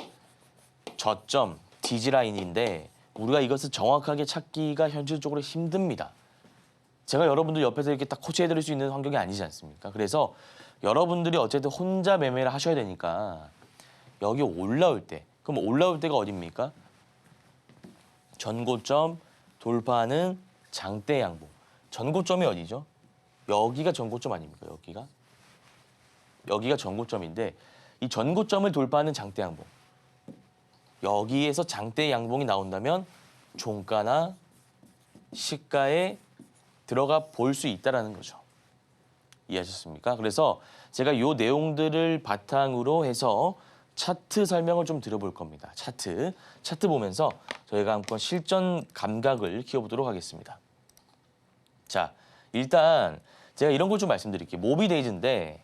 저점, 디지라인인데 우리가 이것을 정확하게 찾기가 현실적으로 힘듭니다. 제가 여러분들 옆에서 이렇게 딱 코치해드릴 수 있는 환경이 아니지 않습니까? 그래서 여러분들이 어쨌든 혼자 매매를 하셔야 되니까 여기 올라올 때, 그럼 올라올 때가 어딥니까? 전고점 돌파하는 장대 양봉. 전고점이 어디죠? 여기가 전고점 아닙니까? 여기가 전고점인데 이 전고점을 돌파하는 장대 양봉. 여기에서 장대 양봉이 나온다면 종가나 시가에 들어가 볼 수 있다는 거죠. 이해하셨습니까? 그래서 제가 이 내용들을 바탕으로 해서 차트 설명을 좀 드려볼 겁니다. 차트 보면서 저희가 한번 실전 감각을 키워보도록 하겠습니다. 자, 일단 제가 이런 걸 좀 말씀드릴게요. 모비데이즈인데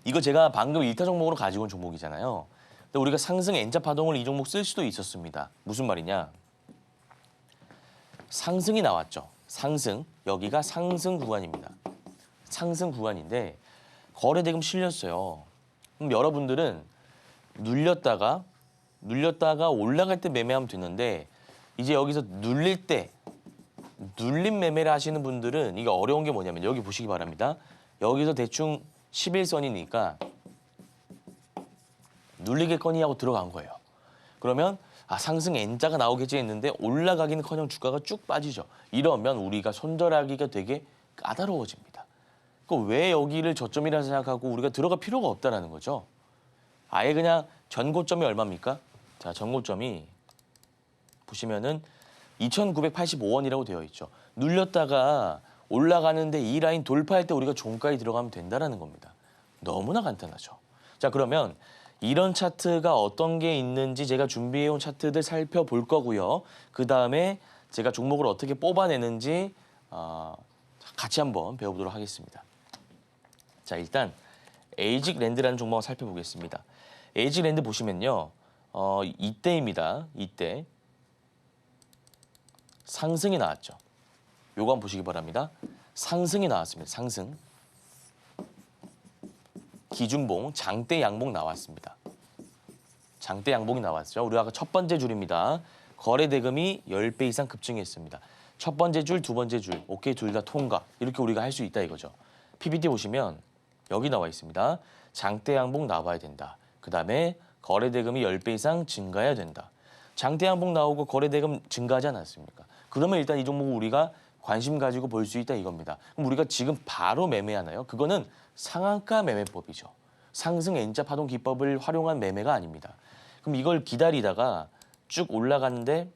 이거 제가 방금 1타 종목으로 가지고 온 종목이잖아요. 근데 우리가 상승 N자 파동을 이 종목 쓸 수도 있었습니다. 무슨 말이냐? 상승이 나왔죠. 상승. 여기가 상승 구간입니다. 상승 구간인데 거래 대금 실렸어요. 그럼 여러분들은 눌렸다가 올라갈 때 매매하면 되는데 이제 여기서 눌릴 때 눌림 매매를 하시는 분들은 이게 어려운 게 뭐냐면 여기 보시기 바랍니다. 여기서 대충 11선이니까 눌리겠거니 하고 들어간 거예요. 그러면 상승 N자가 나오겠지 했는데 올라가기는커녕 주가가 쭉 빠지죠. 이러면 우리가 손절하기가 되게 까다로워집니다. 왜 여기를 저점이라 생각하고 우리가 들어갈 필요가 없다는 거죠. 아예 그냥 전고점이 얼마입니까? 자, 전고점이 보시면은 2,985원이라고 되어 있죠. 눌렸다가 올라가는데 이 라인 돌파할 때 우리가 종가에 들어가면 된다는 겁니다. 너무나 간단하죠. 자, 그러면 이런 차트가 어떤 게 있는지 제가 준비해온 차트들 살펴볼 거고요. 그 다음에 제가 종목을 어떻게 뽑아내는지 같이 한번 배워보도록 하겠습니다. 자, 일단 에이직랜드라는 종목을 살펴보겠습니다. 에이직랜드 보시면요. 이때입니다. 이때 상승이 나왔죠. 요거 한번 보시기 바랍니다. 상승이 나왔습니다. 상승. 기준봉, 장대 양봉 나왔습니다. 장대 양봉이 나왔죠. 우리 아까 첫 번째 줄입니다. 거래 대금이 10배 이상 급증했습니다. 첫 번째 줄, 두 번째 줄, 오케이 둘 다 통과. 이렇게 우리가 할 수 있다 이거죠. PPT 보시면 여기 나와 있습니다. 장대 양봉 나와야 된다. 그다음에 거래 대금이 10배 이상 증가해야 된다. 장대 양봉 나오고 거래 대금 증가하지 않았습니까? 그러면 일단 이 종목을 우리가 관심 가지고 볼 수 있다 이겁니다. 그럼 우리가 지금 바로 매매하나요? 그거는 상한가 매매법이죠. 상승 N자 파동 기법을 활용한 매매가 아닙니다. 그럼 이걸 기다리다가 쭉 올라가는데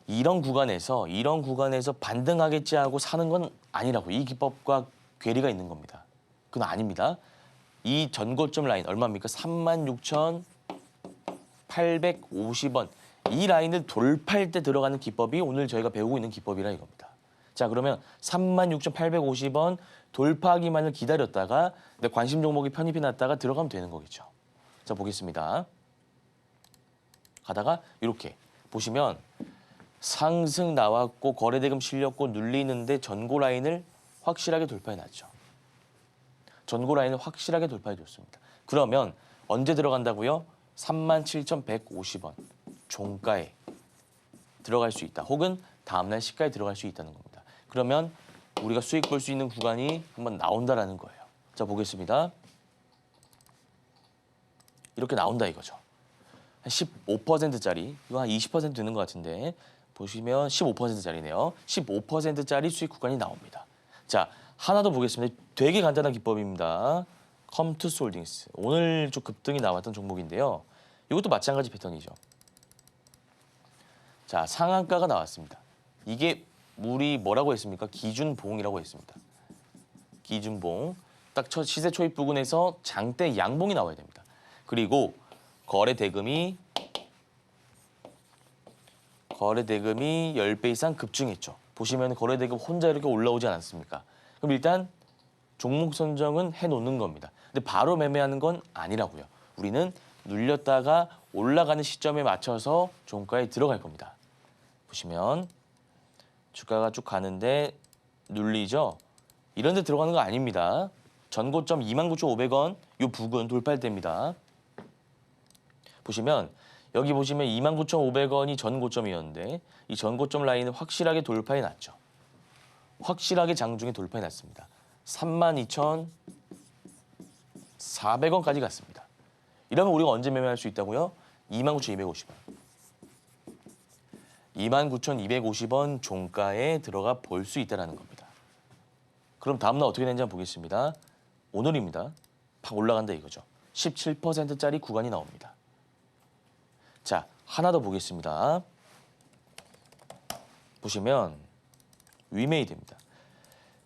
이런 구간에서 반등하겠지 하고 사는 건 아니라고. 이 기법과 괴리가 있는 겁니다. 그건 아닙니다. 이 전고점 라인 얼마입니까? 36,850원. 이 라인을 돌파할 때 들어가는 기법이 오늘 저희가 배우고 있는 기법이라 이겁니다. 자, 그러면 36,850원 돌파하기만을 기다렸다가 내 관심 종목이 편입이 났다가 들어가면 되는 거겠죠. 자, 보겠습니다. 가다가 이렇게 보시면 상승 나왔고 거래대금 실렸고 눌리는데 전고 라인을 확실하게 돌파해 놨죠. 전고 라인을 확실하게 돌파해 줬습니다. 그러면 언제 들어간다고요? 37,150원 종가에 들어갈 수 있다. 혹은 다음날 시가에 들어갈 수 있다는 겁니다. 그러면 우리가 수익 볼 수 있는 구간이 한번 나온다라는 거예요. 자, 보겠습니다. 이렇게 나온다 이거죠. 한 15%짜리, 이거 한 20% 되는 것 같은데 보시면 15%짜리네요. 15%짜리 수익 구간이 나옵니다. 자, 하나 더 보겠습니다. 되게 간단한 기법입니다. 컴투스 홀딩스. 오늘 좀 급등이 나왔던 종목인데요. 이것도 마찬가지 패턴이죠. 자, 상한가가 나왔습니다. 이게 우리 뭐라고 했습니까? 기준봉이라고 했습니다. 기준봉. 딱 첫 시세 초입 부근에서 장대 양봉이 나와야 됩니다. 그리고 거래 대금이 10배 이상 급증했죠. 보시면 거래 대금 혼자 이렇게 올라오지 않았습니까? 그럼 일단 종목 선정은 해놓는 겁니다. 근데 바로 매매하는 건 아니라고요. 우리는 눌렸다가 올라가는 시점에 맞춰서 종가에 들어갈 겁니다. 보시면 주가가 쭉 가는데 눌리죠? 이런 데 들어가는 거 아닙니다. 전고점 29,500원 요 부근 돌파할 때입니다. 보시면 여기 보시면 29,500원이 전고점이었는데 이 전고점 라인을 확실하게 돌파해 놨죠. 확실하게 장중에 돌파해 놨습니다. 32,400원까지 갔습니다. 이러면 우리가 언제 매매할 수 있다고요? 29,250원. 29,250원 종가에 들어가 볼 수 있다는 겁니다. 그럼 다음날 어떻게 되는지 한번 보겠습니다. 오늘입니다. 팍 올라간다 이거죠. 17%짜리 구간이 나옵니다. 자, 하나 더 보겠습니다. 보시면 위메이드입니다.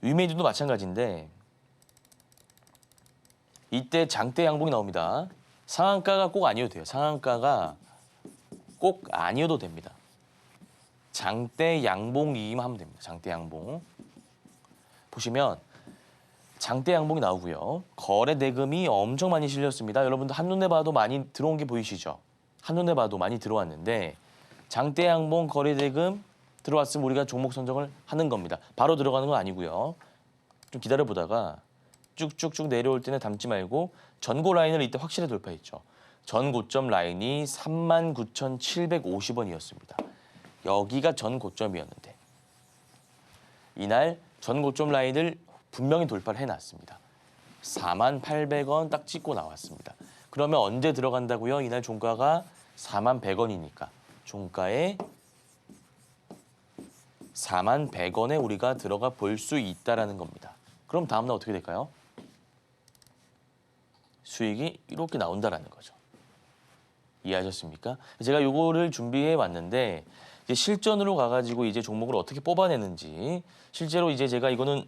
위메이드도 마찬가지인데 이때 장대 양봉이 나옵니다. 상한가가 꼭 아니어도 돼요. 상한가가 꼭 아니어도 됩니다. 장대 양봉이기만 하면 됩니다. 장대 양봉. 보시면 장대 양봉이 나오고요. 거래 대금이 엄청 많이 실렸습니다. 여러분들 한눈에 봐도 많이 들어온 게 보이시죠? 한눈에 봐도 많이 들어왔는데 장대 양봉 거래 대금 들어왔으면 우리가 종목 선정을 하는 겁니다. 바로 들어가는 건 아니고요. 좀 기다려보다가 쭉쭉쭉 내려올 때는 담지 말고 전고 라인을 이때 확실히 돌파했죠. 전 고점 라인이 39,750원이었습니다. 여기가 전 고점이었는데 이날 전 고점 라인을 분명히 돌파를 해놨습니다. 48,100원 딱 찍고 나왔습니다. 그러면 언제 들어간다고요? 이날 종가가 41,100원이니까 종가에 41,100원에 우리가 들어가 볼 수 있다라는 겁니다. 그럼 다음날 어떻게 될까요? 수익이 이렇게 나온다라는 거죠. 이해하셨습니까? 제가 요거를 준비해 왔는데 이제 실전으로 가가지고 이제 종목을 어떻게 뽑아내는지 실제로 이제 제가 이거는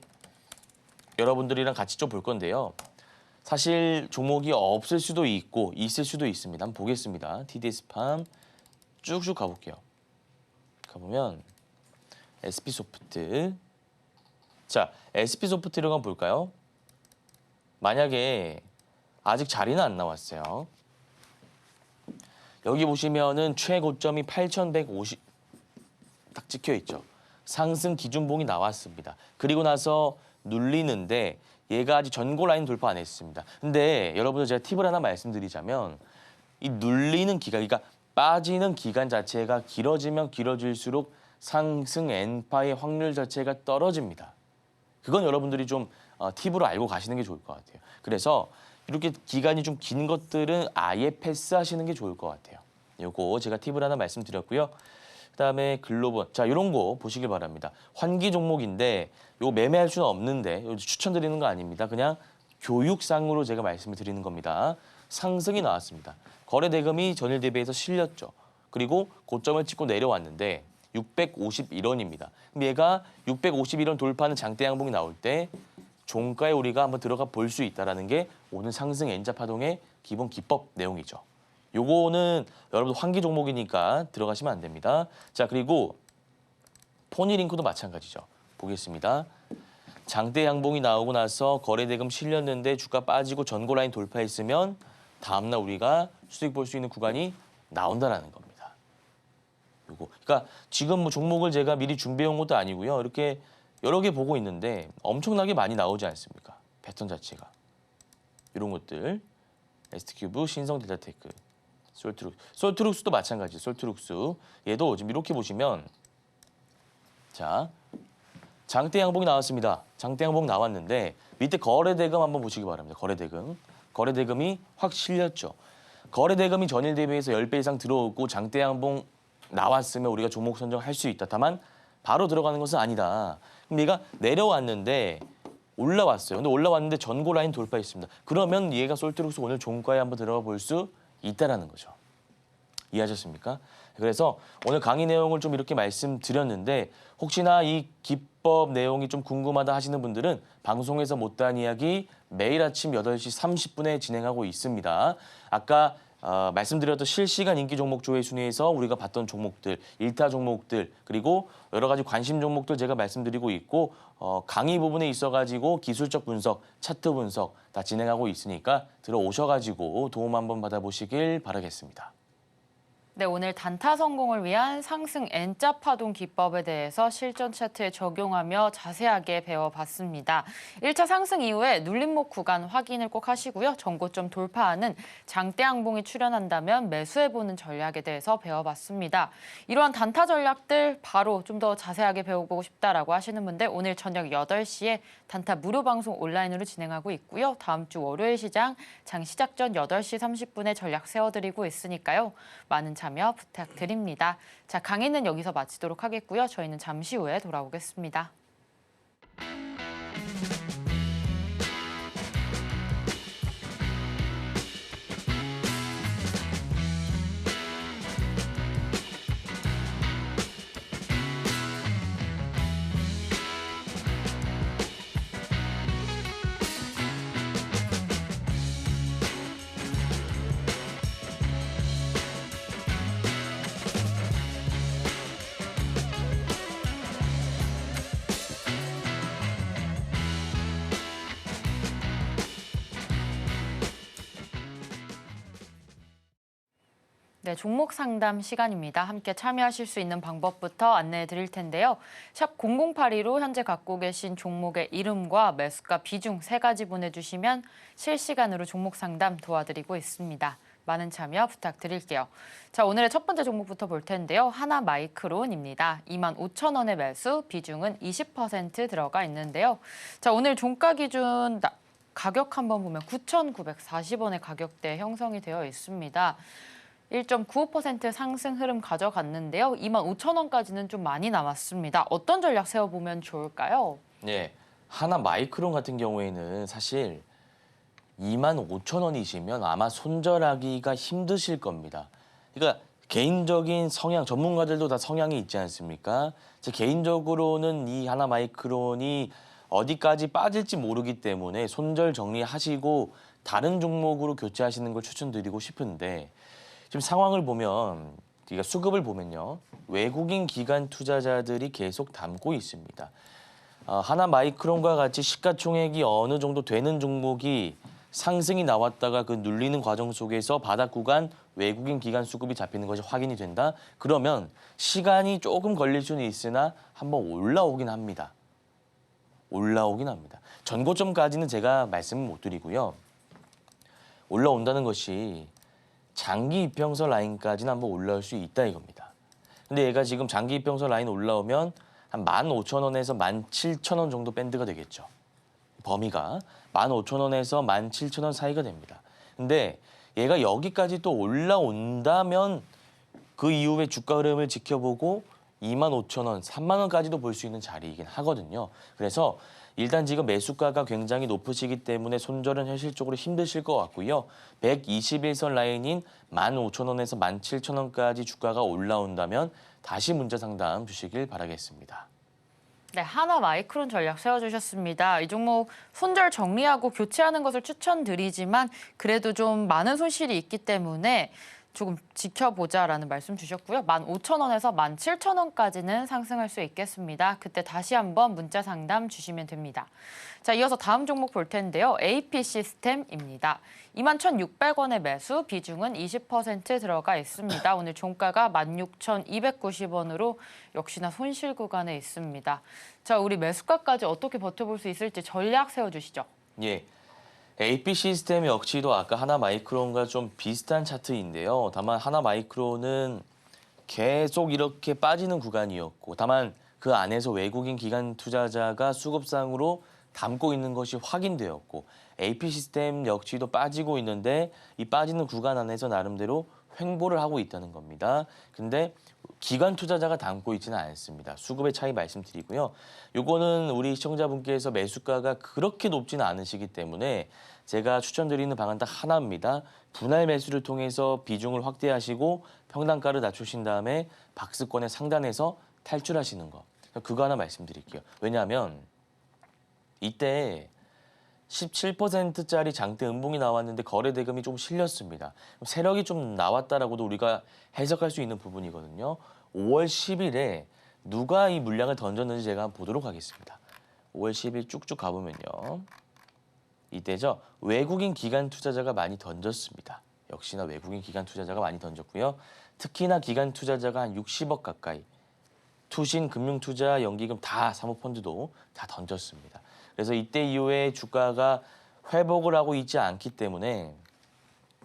여러분들이랑 같이 좀 볼 건데요. 사실 종목이 없을 수도 있고 있을 수도 있습니다. 한번 보겠습니다. TDS팜 쭉쭉 가볼게요. 가보면 SP소프트. 자, SP소프트를 한번 볼까요? 만약에 아직 자리는 안 나왔어요. 여기 보시면은 최고점이 딱 찍혀 있죠. 상승 기준봉이 나왔습니다. 그리고 나서 눌리는데 얘가 아직 전고 라인 돌파 안 했습니다. 근데 여러분들 제가 팁을 하나 말씀드리자면 이 눌리는 기간, 그러니까 빠지는 기간 자체가 길어지면 길어질수록 상승 N파의 확률 자체가 떨어집니다. 그건 여러분들이 좀 팁으로 알고 가시는 게 좋을 것 같아요. 그래서 이렇게 기간이 좀 긴 것들은 아예 패스하시는 게 좋을 것 같아요. 요거 제가 팁을 하나 말씀드렸고요. 그다음에 글로벌, 자 이런 거 보시길 바랍니다. 환기 종목인데 요거 매매할 수는 없는데 요거 추천드리는 거 아닙니다. 그냥 교육상으로 제가 말씀을 드리는 겁니다. 상승이 나왔습니다. 거래 대금이 전일 대비해서 실렸죠. 그리고 고점을 찍고 내려왔는데 651원입니다. 그럼 얘가 651원 돌파하는 장대 양봉이 나올 때 종가에 우리가 한번 들어가 볼 수 있다는 게 오늘 상승 N자 파동의 기본 기법 내용이죠. 요거는 여러분 환기 종목이니까 들어가시면 안 됩니다. 자, 그리고 포니링크도 마찬가지죠. 보겠습니다. 장대 양봉이 나오고 나서 거래 대금 실렸는데 주가 빠지고 전고 라인 돌파했으면 다음날 우리가 수익 볼 수 있는 구간이 나온다라는 겁니다. 요거. 그러니까 지금 뭐 종목을 제가 미리 준비해 온 것도 아니고요. 이렇게 여러 개 보고 있는데 엄청나게 많이 나오지 않습니까? 패턴 자체가. 이런 것들. ST큐브, 신성 데이터테크, 솔트룩스도 마찬가지. 솔트룩스. 얘도 지금 이렇게 보시면 자, 장대 양봉이 나왔습니다. 장대 양봉 나왔는데 밑에 거래 대금 한번 보시기 바랍니다. 거래 대금. 거래 대금이 확 실렸죠. 거래 대금이 전일 대비해서 10배 이상 들어오고 장대 양봉 나왔으면 우리가 종목 선정할 수 있다. 다만 바로 들어가는 것은 아니다. 그럼 얘가 내려왔는데 올라왔어요. 근데 올라왔는데 전고 라인 돌파했습니다. 그러면 얘가 솔트룩스 오늘 종가에 한번 들어가 볼 수 있다라는 거죠. 이해하셨습니까? 그래서 오늘 강의 내용을 좀 이렇게 말씀드렸는데 혹시나 이 기법 내용이 좀 궁금하다 하시는 분들은 방송에서 못다한 이야기 매일 아침 8시 30분에 진행하고 있습니다. 아까 말씀드렸던 실시간 인기 종목 조회 순위에서 우리가 봤던 종목들, 일타 종목들, 그리고 여러 가지 관심 종목들 제가 말씀드리고 있고 강의 부분에 있어가지고 기술적 분석, 차트 분석 다 진행하고 있으니까 들어오셔가지고 도움 한번 받아보시길 바라겠습니다. 네, 오늘 단타 성공을 위한 상승 N자 파동 기법에 대해서 실전 차트에 적용하며 자세하게 배워봤습니다. 1차 상승 이후에 눌림목 구간 확인을 꼭 하시고요. 전고점 돌파하는 장대 양봉이 출현한다면 매수해보는 전략에 대해서 배워봤습니다. 이러한 단타 전략들 바로 좀 더 자세하게 배워보고 싶다라고 하시는 분들 오늘 저녁 8시에 단타 무료 방송 온라인으로 진행하고 있고요. 다음 주 월요일 시장 장 시작 전 8시 30분에 전략 세워드리고 있으니까요. 많은 참여 부탁드립니다. 자, 강의는 여기서 마치도록 하겠고요. 저희는 잠시 후에 돌아오겠습니다. 네, 종목 상담 시간입니다. 함께 참여하실 수 있는 방법부터 안내해 드릴 텐데요. 샵 0082로 현재 갖고 계신 종목의 이름과 매수가 비중 3가지 보내주시면 실시간으로 종목 상담 도와드리고 있습니다. 많은 참여 부탁드릴게요. 자, 오늘의 첫 번째 종목부터 볼 텐데요. 하나마이크론입니다. 25,000원의 매수, 비중은 20% 들어가 있는데요. 자, 오늘 종가 기준 가격 한번 보면 9,940원의 가격대 형성이 되어 있습니다. 1.95% 상승 흐름 가져갔는데요. 25,000원까지는 좀 많이 남았습니다. 어떤 전략 세워보면 좋을까요? 네, 하나마이크론 같은 경우에는 사실 25,000원이시면 아마 손절하기가 힘드실 겁니다. 그러니까 개인적인 성향, 전문가들도 다 성향이 있지 않습니까? 제 개인적으로는 이 하나마이크론이 어디까지 빠질지 모르기 때문에 손절 정리하시고 다른 종목으로 교체하시는 걸 추천드리고 싶은데 지금 상황을 보면, 그러니까 수급을 보면요. 외국인 기관 투자자들이 계속 담고 있습니다. 하나마이크론과 같이 시가총액이 어느 정도 되는 종목이 상승이 나왔다가 그 눌리는 과정 속에서 바닥 구간 외국인 기관 수급이 잡히는 것이 확인이 된다. 그러면 시간이 조금 걸릴 수는 있으나 한번 올라오긴 합니다. 올라오긴 합니다. 전고점까지는 제가 말씀을 못 드리고요. 올라온다는 것이 장기 이평선 라인까지는 한번 올라올 수 있다 이겁니다. 근데 얘가 지금 장기 이평선 라인 올라오면 한 15,000원에서 17,000원 정도 밴드가 되겠죠. 범위가 15,000원에서 17,000원 사이가 됩니다. 근데 얘가 여기까지 또 올라온다면 그 이후에 주가 흐름을 지켜보고 25,000원, 3만 원까지도 볼 수 있는 자리이긴 하거든요. 그래서 일단 지금 매수가가 굉장히 높으시기 때문에 손절은 현실적으로 힘드실 것 같고요. 121선 라인인 15,000원에서 17,000원까지 주가가 올라온다면 다시 문자 상담 주시길 바라겠습니다. 네, 하나마이크론 전략 세워주셨습니다. 이 종목 손절 정리하고 교체하는 것을 추천드리지만 그래도 좀 많은 손실이 있기 때문에 조금 지켜보자라는 말씀 주셨고요. 15,000원에서 17,000원까지는 상승할 수 있겠습니다. 그때 다시 한번 문자 상담 주시면 됩니다. 자, 이어서 다음 종목 볼 텐데요. AP 시스템입니다. 21,600원의 매수, 비중은 20% 들어가 있습니다. 오늘 종가가 16,290원으로 역시나 손실 구간에 있습니다. 자, 우리 매수가까지 어떻게 버텨볼 수 있을지 전략 세워주시죠. 예. AP 시스템 역시도 아까 하나마이크론과 좀 비슷한 차트인데요. 다만 하나마이크론은 계속 이렇게 빠지는 구간이었고 다만 그 안에서 외국인 기관 투자자가 수급상으로 담고 있는 것이 확인되었고 AP 시스템 역시도 빠지고 있는데 이 빠지는 구간 안에서 나름대로 횡보를 하고 있다는 겁니다. 근데 기관 투자자가 담고 있지는 않습니다. 수급의 차이 말씀드리고요. 요거는 우리 시청자분께서 매수가가 그렇게 높지는 않으시기 때문에 제가 추천드리는 방안 딱 하나입니다. 분할 매수를 통해서 비중을 확대하시고 평단가를 낮추신 다음에 박스권의 상단에서 탈출하시는 거. 그거 하나 말씀드릴게요. 왜냐하면 이때 17%짜리 장대 음봉이 나왔는데 거래 대금이 좀 실렸습니다. 세력이 좀 나왔다라고도 우리가 해석할 수 있는 부분이거든요. 5월 10일에 누가 이 물량을 던졌는지 제가 한번 보도록 하겠습니다. 5월 10일 쭉쭉 가보면요. 이때죠. 외국인 기관 투자자가 많이 던졌습니다. 역시나 외국인 기관 투자자가 많이 던졌고요. 특히나 기관 투자자가 한 60억 가까이 투신, 금융투자, 연기금 다 사모펀드도 다 던졌습니다. 그래서 이때 이후에 주가가 회복을 하고 있지 않기 때문에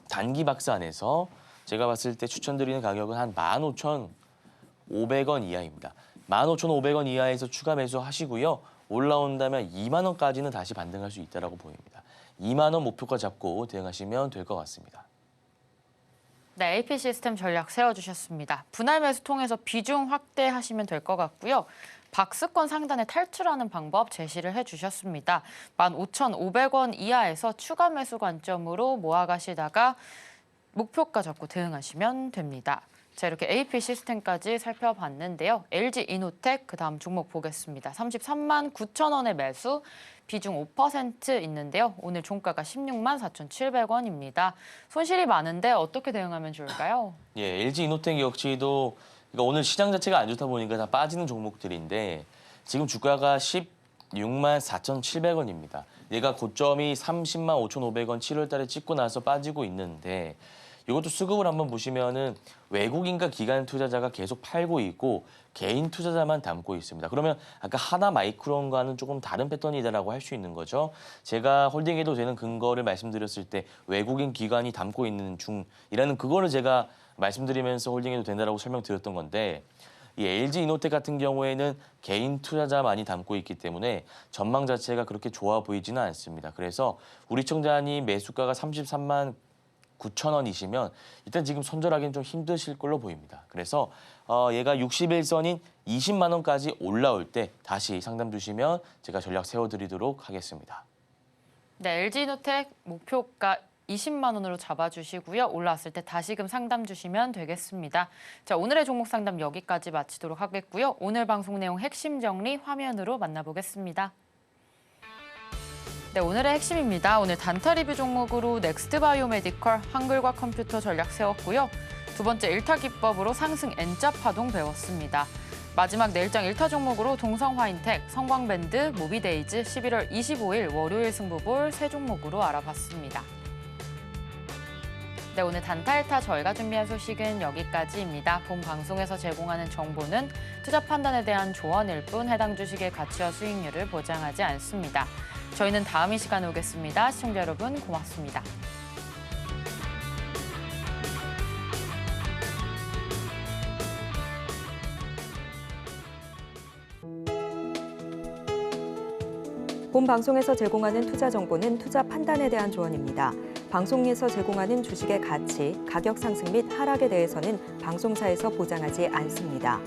단기 박스 안에서 제가 봤을 때 추천드리는 가격은 한 15,500원 이하입니다. 15,500원 이하에서 추가 매수하시고요. 올라온다면 2만 원까지는 다시 반등할 수 있다고 보입니다. 2만 원 목표가 잡고 대응하시면 될 것 같습니다. 네, AP 시스템 전략 세워주셨습니다. 분할 매수 통해서 비중 확대하시면 될 것 같고요. 박스권 상단에 탈출하는 방법 제시를 해주셨습니다. 15,500원 이하에서 추가 매수 관점으로 모아가시다가 목표가 잡고 대응하시면 됩니다. 자, 이렇게 AP 시스템까지 살펴봤는데요. LG 이노텍 그다음 종목 보겠습니다. 33만 9천 원의 매수, 비중 5% 있는데요. 오늘 종가가 16만 4,700원입니다. 손실이 많은데 어떻게 대응하면 좋을까요? 예, LG 이노텍 역시도 그러니까 오늘 시장 자체가 안 좋다 보니까 다 빠지는 종목들인데 지금 주가가 16만 4,700원입니다. 얘가 고점이 30만 5,500원 7월 달에 찍고 나서 빠지고 있는데 이것도 수급을 한번 보시면은 외국인과 기관 투자자가 계속 팔고 있고 개인 투자자만 담고 있습니다. 그러면 아까 하나마이크론과는 조금 다른 패턴이다라고 할 수 있는 거죠. 제가 홀딩해도 되는 근거를 말씀드렸을 때 외국인 기관이 담고 있는 중이라는 그거를 제가 말씀드리면서 홀딩해도 된다라고 설명드렸던 건데 이 LG 이노텍 같은 경우에는 개인 투자자 많이 담고 있기 때문에 전망 자체가 그렇게 좋아 보이지는 않습니다. 그래서 우리 청자님 매수가가 33만 9천 원이시면 일단 지금 손절하기는 좀 힘드실 걸로 보입니다. 그래서 얘가 61선인 20만 원까지 올라올 때 다시 상담 주시면 제가 전략 세워드리도록 하겠습니다. 네, LG이노텍 목표가 20만 원으로 잡아주시고요. 올라왔을 때 다시금 상담 주시면 되겠습니다. 자, 오늘의 종목 상담 여기까지 마치도록 하겠고요. 오늘 방송 내용 핵심 정리 화면으로 만나보겠습니다. 네, 오늘의 핵심입니다. 오늘 단타 리뷰 종목으로 넥스트 바이오메디컬, 한글과 컴퓨터 전략 세웠고요. 두 번째 일타 기법으로 상승 N자 파동 배웠습니다. 마지막 내일장 1타 종목으로 동성화인텍, 성광밴드, 모비데이즈 11월 25일 월요일 승부볼 세 종목으로 알아봤습니다. 네, 오늘 단타 1타 저희가 준비한 소식은 여기까지입니다. 본 방송에서 제공하는 정보는 투자 판단에 대한 조언일 뿐 해당 주식의 가치와 수익률을 보장하지 않습니다. 저희는 다음 이 시간에 오겠습니다. 시청자 여러분 고맙습니다. 본 방송에서 제공하는 투자 정보는 투자 판단에 대한 조언입니다. 방송에서 제공하는 주식의 가치, 가격 상승 및 하락에 대해서는 방송사에서 보장하지 않습니다.